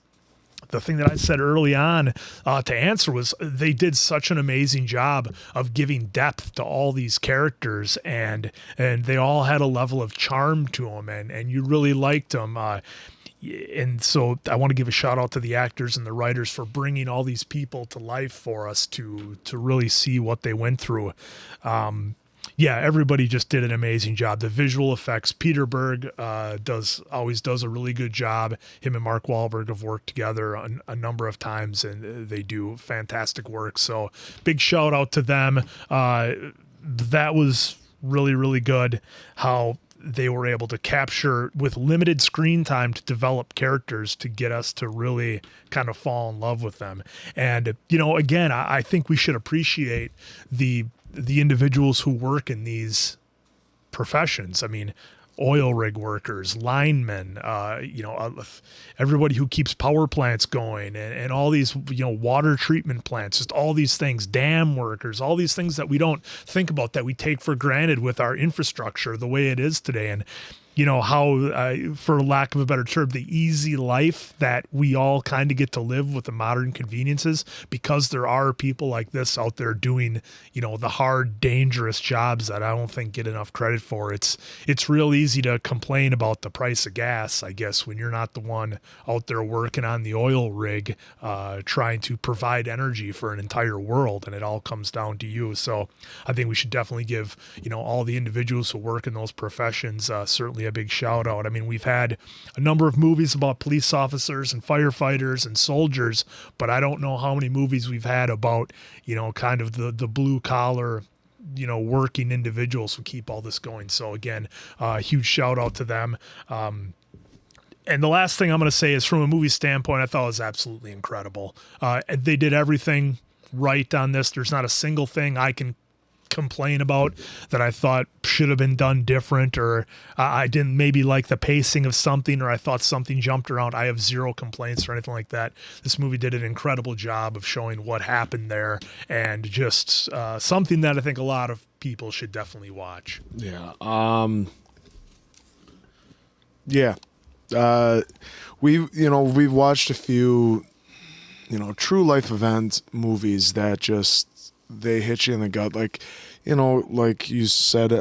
A: The thing that I said early on to answer was they did such an amazing job of giving depth to all these characters, and they all had a level of charm to them, and you really liked them. And so I want to give a shout out to the actors and the writers for bringing all these people to life for us to really see what they went through. Yeah, everybody just did an amazing job. The visual effects, Peter Berg always does a really good job. Him and Mark Wahlberg have worked together a number of times, and they do fantastic work. So big shout out to them. That was really, really good how they were able to capture, with limited screen time, to develop characters to get us to really kind of fall in love with them. And, again, I think we should appreciate the individuals who work in these professions. I mean, oil rig workers, linemen, everybody who keeps power plants going, and all these, water treatment plants, just all these things, dam workers, all these things that we don't think about, that we take for granted with our infrastructure the way it is today. And, how, for lack of a better term, the easy life that we all kind of get to live with the modern conveniences, because there are people like this out there doing, the hard, dangerous jobs that I don't think get enough credit for. It's real easy to complain about the price of gas, I guess, when you're not the one out there working on the oil rig, trying to provide energy for an entire world, and it all comes down to you. So I think we should definitely give, all the individuals who work in those professions, certainly a big shout out. I mean, we've had a number of movies about police officers and firefighters and soldiers, but I don't know how many movies we've had about, kind of the blue collar, working individuals who keep all this going. So again, huge shout out to them. And the last thing I'm going to say is, from a movie standpoint, I thought it was absolutely incredible. They did everything right on this. There's not a single thing I can complain about that I thought should have been done different, or I didn't maybe like the pacing of something, or I thought something jumped around. I have zero complaints or anything like that. This movie did an incredible job of showing what happened there, and just something that I think a lot of people should definitely watch.
B: Yeah. We've watched a few, true life event movies that just, they hit you in the gut. Like, like you said,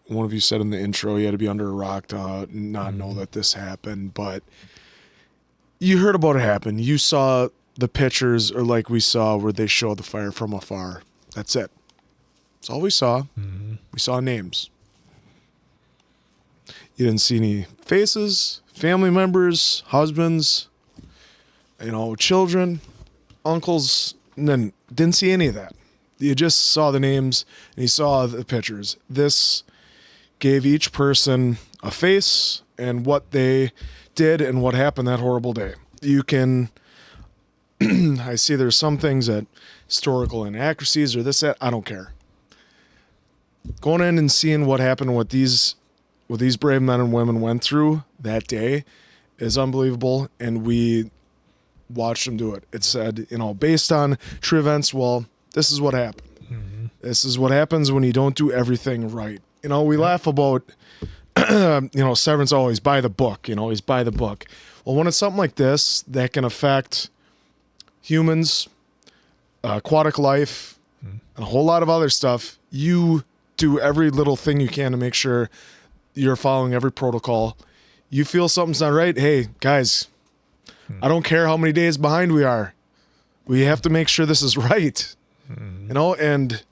B: one of you said in the intro, you had to be under a rock to not know that this happened, but you heard about it happen. You saw the pictures, or like we saw where they showed the fire from afar. That's it. That's all we saw. Mm-hmm. We saw names. You didn't see any faces, family members, husbands, children, uncles, and then didn't see any of that. You just saw the names and you saw the pictures. This gave each person a face and what they did and what happened that horrible day. You can, I see there's some things that historical inaccuracies or this, that, I don't care. Going in and seeing what happened, what these brave men and women went through that day is unbelievable. And we watched them do it. It said, based on true events, well, this is what happened. Mm-hmm. This is what happens when you don't do everything right. We laugh about, Severance, always by the book, he's by the book. Well, when it's something like this that can affect humans, aquatic life, and a whole lot of other stuff, you do every little thing you can to make sure you're following every protocol. You feel something's not right. Hey, guys, I don't care how many days behind we are. We have to make sure this is right. Mm-hmm. And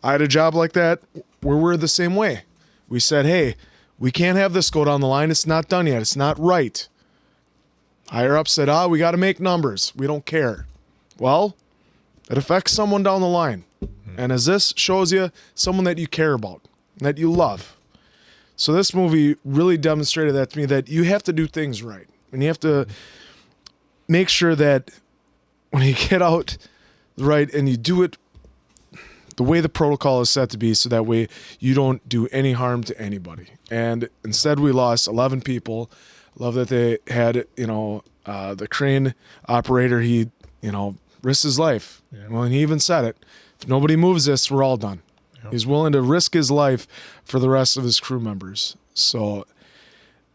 B: I had a job like that where we're the same way. We said, hey, we can't have this go down the line. It's not done yet. It's not right. Higher up said, we got to make numbers. We don't care. Well, it affects someone down the line. Mm-hmm. And as this shows you, someone that you care about, that you love. So this movie really demonstrated that to me, that you have to do things right. And you have to make sure that when you get out right and you do it the way the protocol is set to be, so that way you don't do any harm to anybody. And instead we lost 11 people. Love that they had, the crane operator, he, risked his life. Yeah. Well, and he even said it. If nobody moves this, we're all done. Yep. He's willing to risk his life for the rest of his crew members. So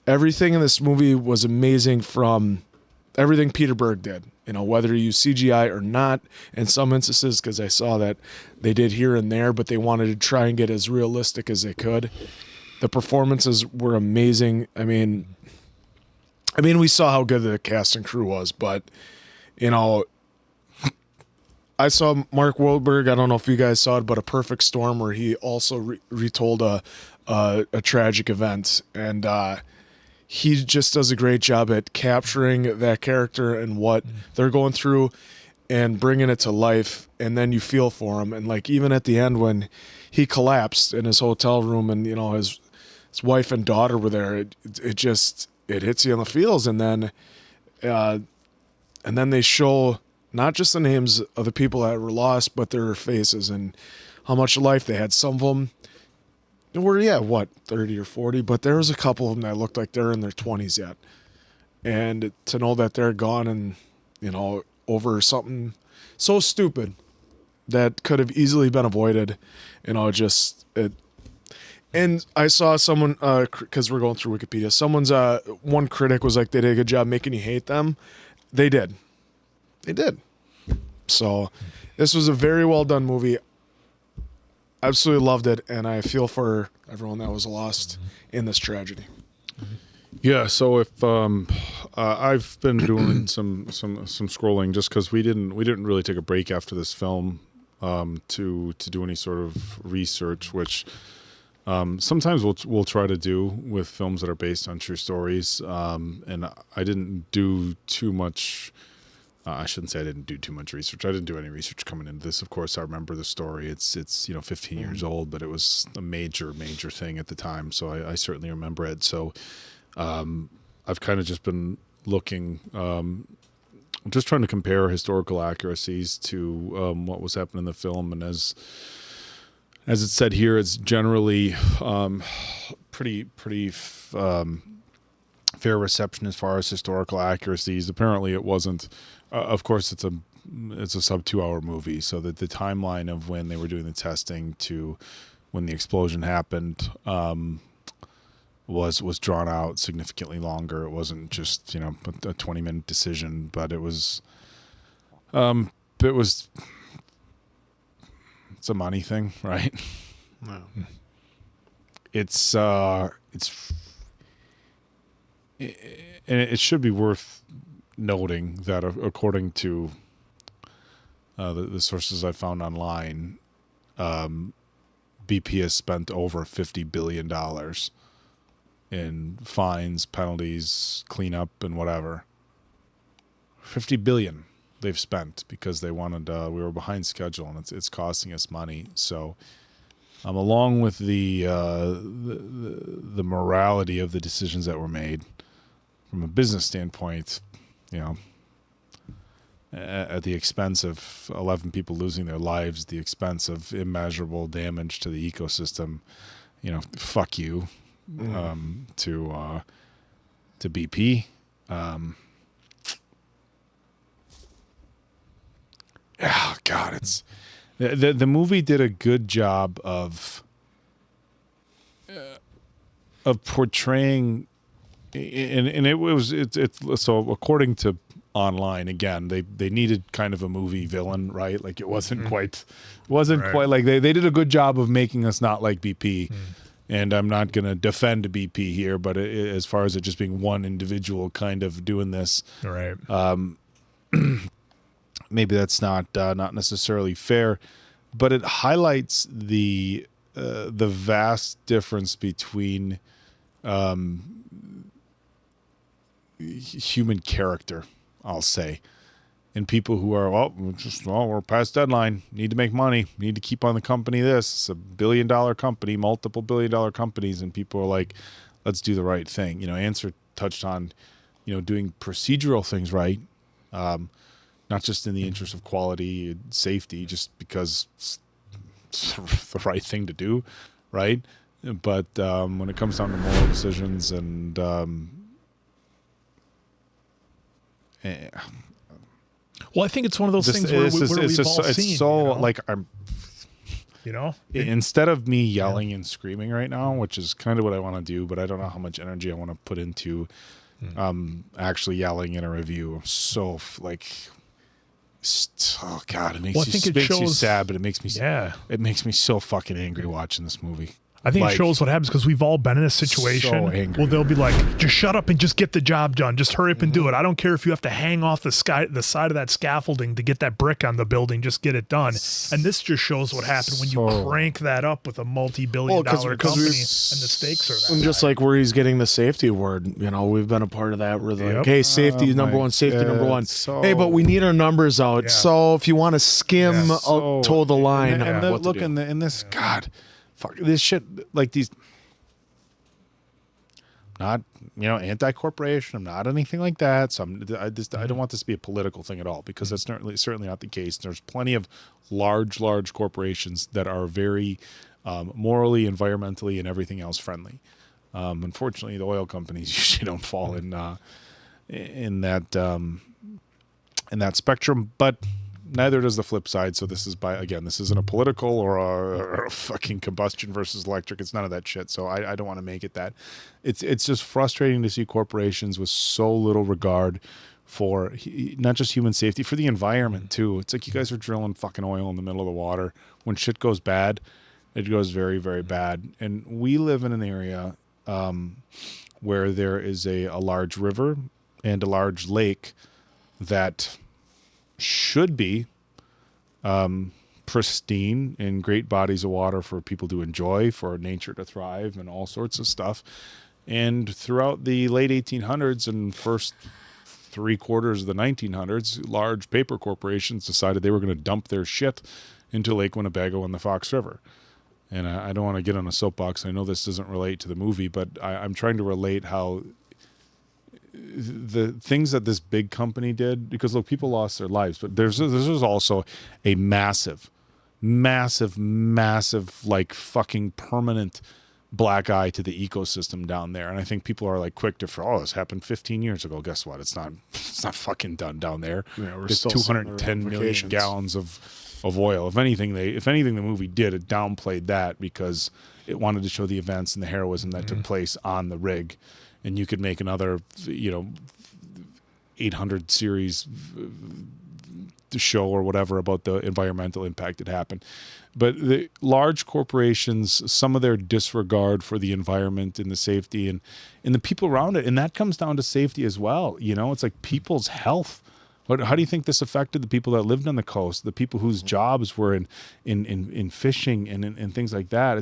B: everything in this movie was amazing, from everything Peter Berg did. Whether you use CGI or not, in some instances, because I saw that they did here and there, but they wanted to try and get as realistic as they could. The performances were amazing. I mean, we saw how good the cast and crew was, but, I saw Mark Wahlberg. I don't know if you guys saw it, but A Perfect Storm, where he also retold a tragic event. And he just does a great job at capturing that character and what they're going through and bringing it to life. And then you feel for him. And like, even at the end when he collapsed in his hotel room and, his wife and daughter were there, it hits you in the feels. And then they show not just the names of the people that were lost, but their faces and how much life they had. Some of them were, 30 or 40, but there was a couple of them that looked like they're in their 20s yet. And to know that they're gone and, over something so stupid that could have easily been avoided, and I saw someone, because we're going through Wikipedia, one critic was like, they did a good job making you hate them. They did. So this was a very well done movie. Absolutely loved it, and I feel for everyone that was lost in this tragedy.
F: Yeah, so if I've been doing some scrolling, just because we didn't really take a break after this film to do any sort of research, which sometimes we'll try to do with films that are based on true stories. And I didn't do too much. I shouldn't say I didn't do too much research. I didn't do any research coming into this. Of course, I remember the story. It's 15 years old, but it was a major thing at the time. So I certainly remember it. So I've kind of just been looking, just trying to compare historical accuracies to what was happening in the film. And as it's said here, it's generally pretty fair reception as far as historical accuracies. Apparently, it wasn't. Of course, it's a sub 2 hour movie, so that the timeline of when they were doing the testing to when the explosion happened was drawn out significantly longer. It wasn't just a 20-minute decision, but it was it's a money thing, right?
B: No.
F: It should be worth noting that according to the sources I found online, BP has spent over $50 billion in fines, penalties, cleanup, and whatever. $50 billion they've spent because they wanted. We were behind schedule, and it's costing us money. So, along with the morality of the decisions that were made, from a business standpoint, at the expense of 11 people losing their lives, the expense of immeasurable damage to the ecosystem, fuck you, to BP. Oh God, it's the movie did a good job of portraying, and it's so according to online, again, they needed kind of a movie villain, right? Like it wasn't quite like they did a good job of making us not like BP. And I'm not going to defend BP here, but as far as it just being one individual kind of doing this,
A: right?
F: Maybe that's not necessarily fair, but it highlights the vast difference between human character, I'll say, and people who are, we're past deadline, need to make money, need to keep on the company. It's a $1 billion company, multiple $1 billion companies, and people are like, let's do the right thing. Answer touched on, doing procedural things right, not just in the interest of quality and safety, just because it's the right thing to do, right? But when it comes down to moral decisions and
A: well, I think it's one of those things where we've all seen.
F: It's so,
A: you know?
F: like, I'm,
A: you know,
F: instead of me yelling and screaming right now, which is kind of what I want to do, but I don't know how much energy I want to put into actually yelling in a review. I'm so oh God, it makes you sad, but it makes me so fucking angry watching this movie.
A: I think it shows what happens because we've all been in a situation where they'll be like, just shut up and just get the job done. Just hurry up and do it. I don't care if you have to hang off the side of that scaffolding to get that brick on the building. Just get it done. And this just shows what happened when you crank that up with a multi-billion-dollar company and the stakes are that.
L: And just like where he's getting the safety award, you know, we've been a part of that. Where they're like, hey, safety number one, safety number one. Hey, but we need our numbers out. Yeah. So if you want to skim, toe the line.
F: And look in this, God. Fuck this shit, like these. Not, anti-corporation. I'm not anything like that. So I don't want this to be a political thing at all, because that's certainly not the case. There's plenty of large that are very morally, environmentally, and everything else friendly. Unfortunately, the oil companies usually don't fall in that spectrum, but neither does the flip side. So this isn't a political or a fucking combustion versus electric. It's none of that shit. So I don't want to make it that. It's just frustrating to see corporations with so little regard for not just human safety, for the environment too. It's like you guys are drilling fucking oil in the middle of the water. When shit goes bad, it goes very, very bad. And we live in an area where there is a large river and a large lake that should be pristine and great bodies of water for people to enjoy, for nature to thrive, and all sorts of stuff. And throughout the late 1800s and first 3/4 of the 1900s, large paper corporations decided they were going to dump their shit into Lake Winnebago and the Fox River. And I don't want to get on a soapbox. I know this doesn't relate to the movie, but I'm trying to relate how the things that this big company did, because look, people lost their lives, but this was also a massive, like fucking permanent black eye to the ecosystem down there. And I think people are like quick to, this happened 15 years ago. Guess what? It's not fucking done down there.
L: Yeah,
F: There's 210 million gallons of oil. If anything, the movie did, it downplayed that because it wanted to show the events and the heroism that took place on the rig. And you could make another, 800 series show or whatever about the environmental impact that happened. But the large corporations, some of their disregard for the environment and the safety and the people around it, and that comes down to safety as well. It's like people's health. How do you think this affected the people that lived on the coast, the people whose jobs were in fishing and things like that?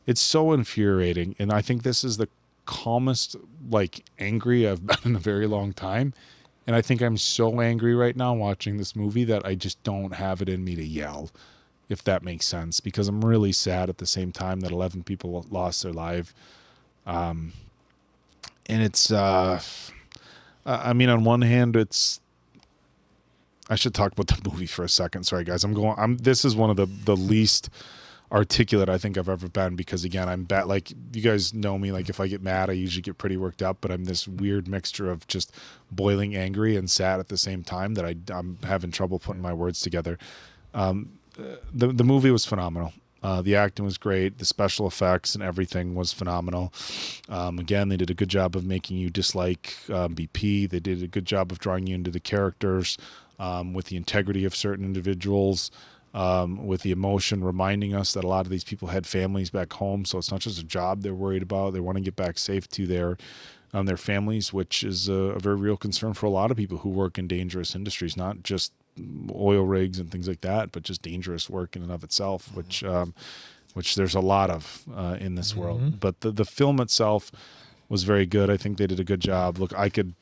F: It's so infuriating. And I think this is the calmest, angry I've been in a very long time. And I think I'm so angry right now watching this movie that I just don't have it in me to yell, if that makes sense, because I'm really sad at the same time that 11 people lost their life. And it's, on one hand, I should talk about the movie for a second. Sorry, guys. This is one of the least articulate I think I've ever been, because again, I'm bad. Like, you guys know me, like if I get mad, I usually get pretty worked up, but I'm this weird mixture of just boiling angry and sad at the same time that I'm having trouble putting my words together. The movie was phenomenal. The acting was great. The special effects and everything was phenomenal. Again, they did a good job of making you dislike BP. They did a good job of drawing you into the characters, with the integrity of certain individuals, with the emotion, reminding us that a lot of these people had families back home. So it's not just a job they're worried about. They want to get back safe to their families, which is a very real concern for a lot of people who work in dangerous industries, not just oil rigs and things like that, but just dangerous work in and of itself, which there's a lot of in this world. But the film itself was very good. I think they did a good job. Look, I could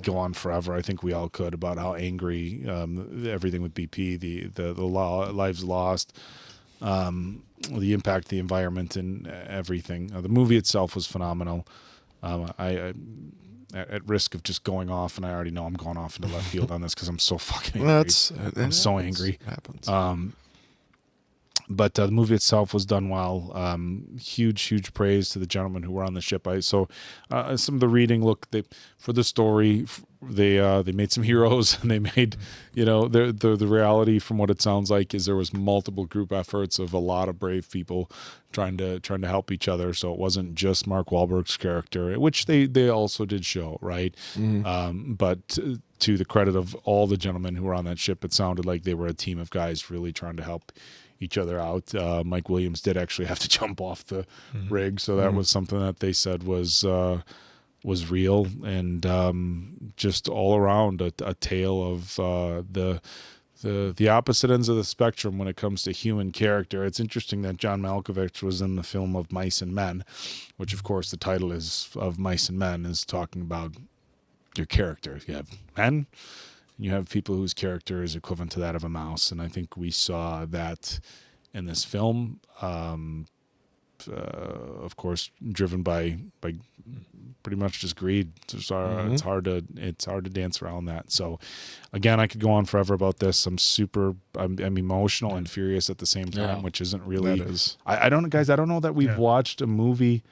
F: go on forever. I think we all could, about how angry everything with BP, the lives lost, the impact, the environment, and everything. The movie itself was phenomenal. at risk of just going off, and I already know I'm going off into left field on this because I'm so fucking angry. I'm so angry.
L: Happens.
F: But the movie itself was done well. Huge praise to the gentlemen who were on the ship. Some of the reading, for the story, they made some heroes, and they made, the reality from what it sounds like is there was multiple group efforts of a lot of brave people trying to help each other. So it wasn't just Mark Wahlberg's character, which they also did show, right? But to the credit of all the gentlemen who were on that ship, it sounded like they were a team of guys really trying to help each other out. Mike Williams did actually have to jump off the rig, so that was something that they said was real, and just all around a tale of the opposite ends of the spectrum when it comes to human character. It's interesting that John Malkovich was in the film of Mice and Men, which of course the title is of Mice and Men, is talking about your character. You have men, you have people whose character is equivalent to that of a mouse, and I think we saw that in this film. Of course, driven by pretty much just greed. It's hard to dance around that. So, again, I could go on forever about this. I'm emotional and furious at the same time, which isn't really.
L: That is.
F: I don't know that we've watched a movie.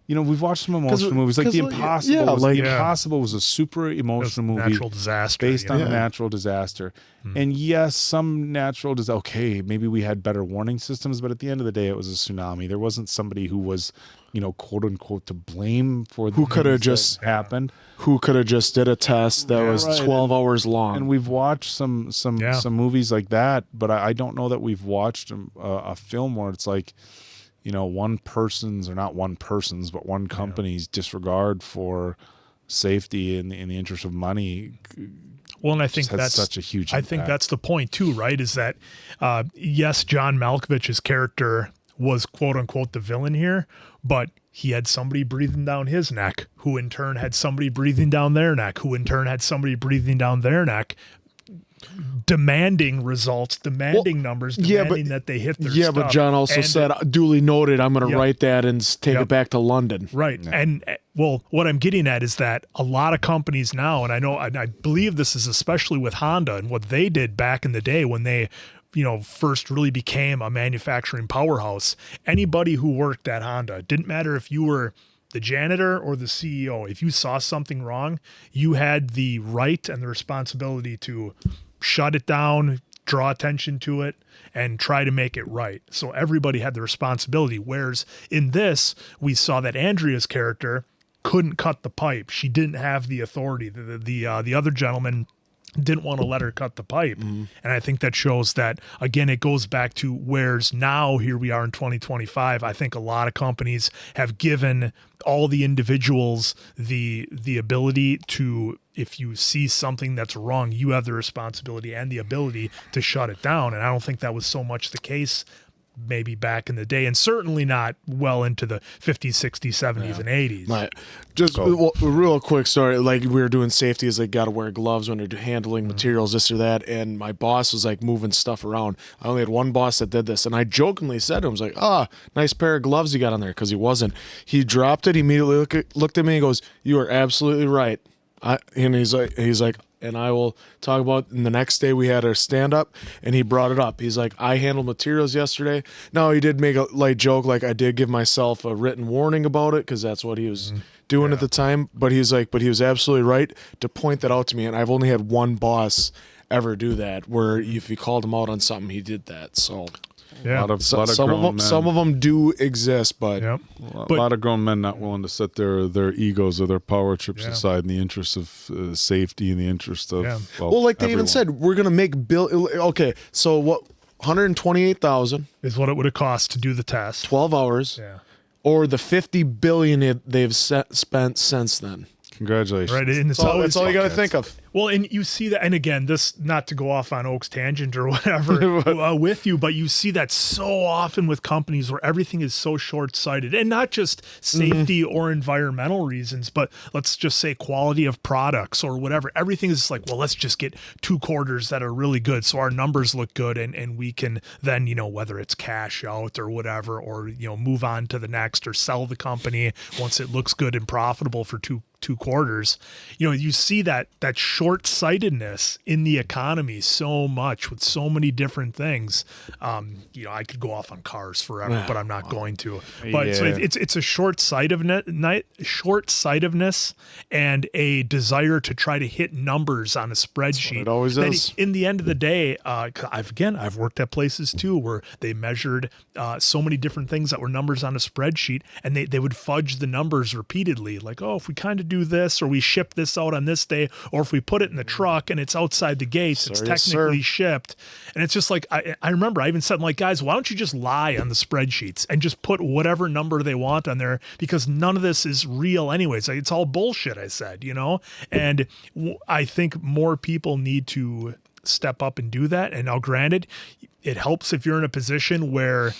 F: We've watched some emotional movies, like The Impossible. The Impossible was a super emotional movie,
A: natural disaster,
F: based on a natural disaster. And yes, some natural disaster. Okay, maybe we had better warning systems, but at the end of the day, it was a tsunami. There wasn't somebody who was, quote unquote, to blame for
L: who could have just
F: happened.
L: Who could have just did a test that was 12 hours long.
F: And we've watched some movies like that, but I don't know that we've watched a film where it's like, one person's, or not one person's, but one company's disregard for safety in the interest of money.
A: Well, and I think that's
F: such a huge impact.
A: I think that's the point too, right? Is that yes, John Malkovich's character was quote unquote the villain here, but he had somebody breathing down his neck, who in turn had somebody breathing down their neck, who in turn had somebody breathing down their neck, demanding results, demanding numbers, demanding that they hit their stuff.
L: But John also said, duly noted, I'm going to write that and take it back to London.
A: Right. Yeah. And well, what I'm getting at is that a lot of companies now, and I believe this is especially with Honda and what they did back in the day when they first really became a manufacturing powerhouse. Anybody who worked at Honda, didn't matter if you were the janitor or the CEO, if you saw something wrong, you had the right and the responsibility to shut it down, draw attention to it, and try to make it right. So everybody had the responsibility. Whereas in this, we saw that Andrea's character couldn't cut the pipe. She didn't have the authority. The other gentleman didn't want to let her cut the pipe. And I think that shows that, again, it goes back to where's now, here we are in 2025. I think a lot of companies have given all the individuals the ability to, if you see something that's wrong, you have the responsibility and the ability to shut it down. And I don't think that was so much the case maybe back in the day, and certainly not well into the 50s, 60s, 70s, and 80s.
L: Right. Just a real quick story. Like, we were doing safety, is like, got to wear gloves when you're handling materials, this or that. And my boss was like moving stuff around. I only had one boss that did this. And I jokingly said to him, I was like, nice pair of gloves you got on there. Because he wasn't. He dropped it. He immediately looked at me and goes, you are absolutely right. And he's like, and I will talk about, and the next day we had our stand-up, and he brought it up. He's like, I handled materials yesterday. Now, he did make a light joke, like I did give myself a written warning about it, because that's what he was doing at the time. But he's like, but he was absolutely right to point that out to me, and I've only had one boss ever do that, where if you called him out on something, he did that. So...
F: Yeah,
L: some of them do exist, but
F: a lot of grown men not willing to set their egos or their power trips aside in the interest of safety, in the interest of
L: like they even said, we're gonna make okay, so what? 128,000
A: is what it would have cost to do the test.
L: 12 hours, or the 50 billion they've spent since then.
F: Congratulations.
A: Right, and
L: that's all you got to think of.
A: Well, and you see that, and again, this, not to go off on Oak's tangent or whatever with you, but you see that so often with companies where everything is so short-sighted, and not just safety or environmental reasons, but let's just say quality of products or whatever. Everything is like, well, let's just get 2 quarters that are really good so our numbers look good, and we can then, whether it's cash out or whatever, or, move on to the next or sell the company once it looks good and profitable for two 2 quarters. You know, you see that short-sightedness in the economy so much with so many different things. You know, I could go off on cars forever, but I'm not going to. But so it's a short-sightedness and a desire to try to hit numbers on a spreadsheet.
L: It always is.
A: In the end of the day, I've worked at places too where they measured so many different things that were numbers on a spreadsheet, and they would fudge the numbers repeatedly. Like, oh, if we kind of do this, or we ship this out on this day, or if we put it in the truck and it's outside the gates, it's technically shipped. And it's just like, I remember I even said, like, guys, why don't you just lie on the spreadsheets and just put whatever number they want on there, because none of this is real anyways. Like, it's all bullshit, I said, you know? And I think more people need to step up and do that. And now granted, it helps if you're in a position where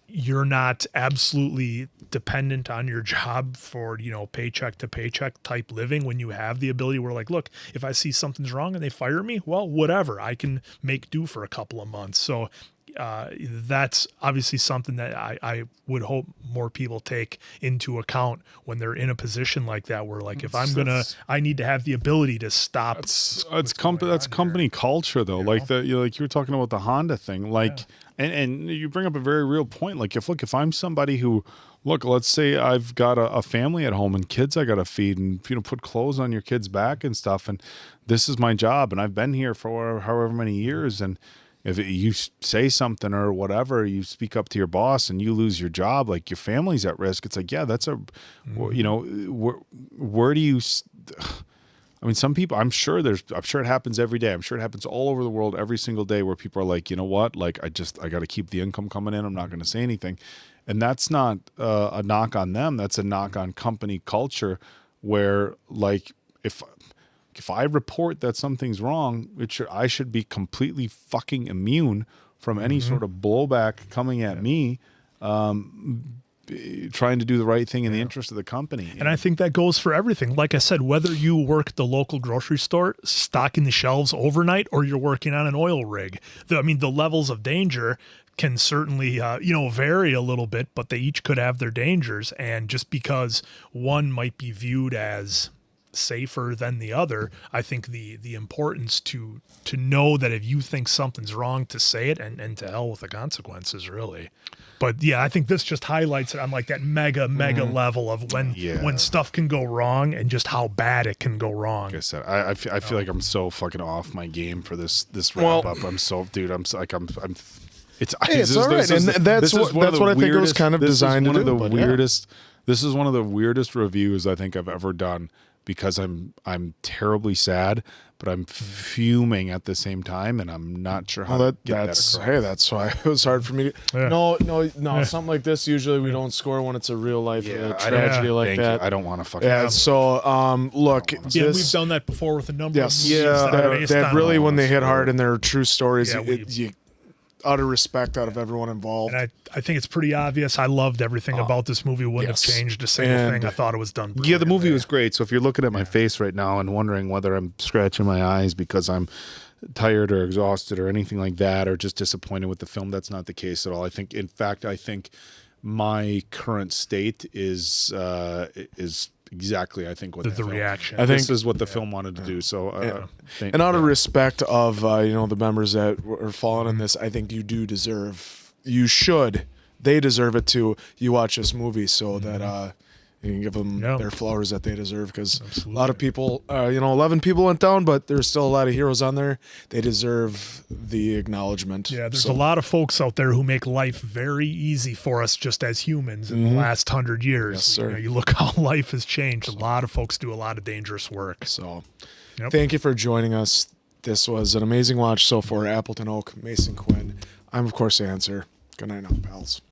A: you're not absolutely dependent on your job for, you know, paycheck to paycheck type living, when you have the ability where, like, look, if I see something's wrong and they fire me, well, whatever, I can make do for a couple of months. So that's obviously something that I would hope more people take into account when they're in a position like that, where, like, if I need to have the ability to stop.
F: That's company culture though. Like you were talking about the Honda thing, like, and you bring up a very real point. Like, if I'm somebody who, let's say I've got a family at home and kids I got to feed, and, you know, put clothes on your kids' back and stuff, and this is my job, and I've been here for however many years, and if you say something or whatever, you speak up to your boss and you lose your job, like, your family's at risk. It's like, yeah, that's you know, where do you, I mean, some people, I'm sure it happens every day. I'm sure it happens all over the world every single day, where people are like, you know what, like, I got to keep the income coming in. I'm not going to say anything. And that's not a knock on them. That's a knock on company culture, where, like, if I report that something's wrong, I should be completely fucking immune from any sort of blowback coming at me, trying to do the right thing in the interest of the company.
A: And I think that goes for everything. Like I said, whether you work at the local grocery store stocking the shelves overnight, or you're working on an oil rig, the levels of danger can certainly, vary a little bit, but they each could have their dangers. And just because one might be viewed as safer than the other, I think the importance to know that if you think something's wrong, to say it, and to hell with the consequences, really. But yeah, I think this just highlights it on, like, that mega level of when stuff can go wrong, and just how bad it can go wrong.
F: Like I said, I feel like I'm so fucking off my game for this wrap up. I'm so, dude, I'm it's
L: all right, and that's what I think it was kind of designed to do.
F: This is one of the weirdest reviews I think I've ever done, because I'm terribly sad, but I'm fuming at the same time, and I'm not sure how to get that across.
L: Hey, that's why it was hard for me to. Yeah. No. Something like this, usually we don't score when it's a real life tragedy like that.
F: I don't want to fucking.
L: Yeah. So look,
A: we've done that before with a number of movies.
L: That really, when they hit hard and they're true stories, you out of respect out of everyone involved.
A: And I think it's pretty obvious. I loved everything about this movie. Wouldn't have changed a single thing. I thought it was done brilliant.
F: Yeah, the movie was great. So if you're looking at my face right now and wondering whether I'm scratching my eyes because I'm tired or exhausted or anything like that, or just disappointed with the film, that's not the case at all. I think my current state is exactly, I think, what
A: the reaction.
F: I think this is what the film wanted to do. So,
L: and out of respect of the members that are falling in this, I think you should. They deserve it too. You watch this movie so that you can give them their flowers that they deserve, because a lot of people, 11 people went down, but there's still a lot of heroes on there. They deserve the acknowledgement.
A: Yeah, there's a lot of folks out there who make life very easy for us just as humans in the last 100 years.
L: Yes, sir.
A: You look how life has changed. A lot of folks do a lot of dangerous work.
L: So thank you for joining us. This was an amazing watch so far. Appleton Oak, Mason Quinn. I'm, of course, Answer. Good night now, pals.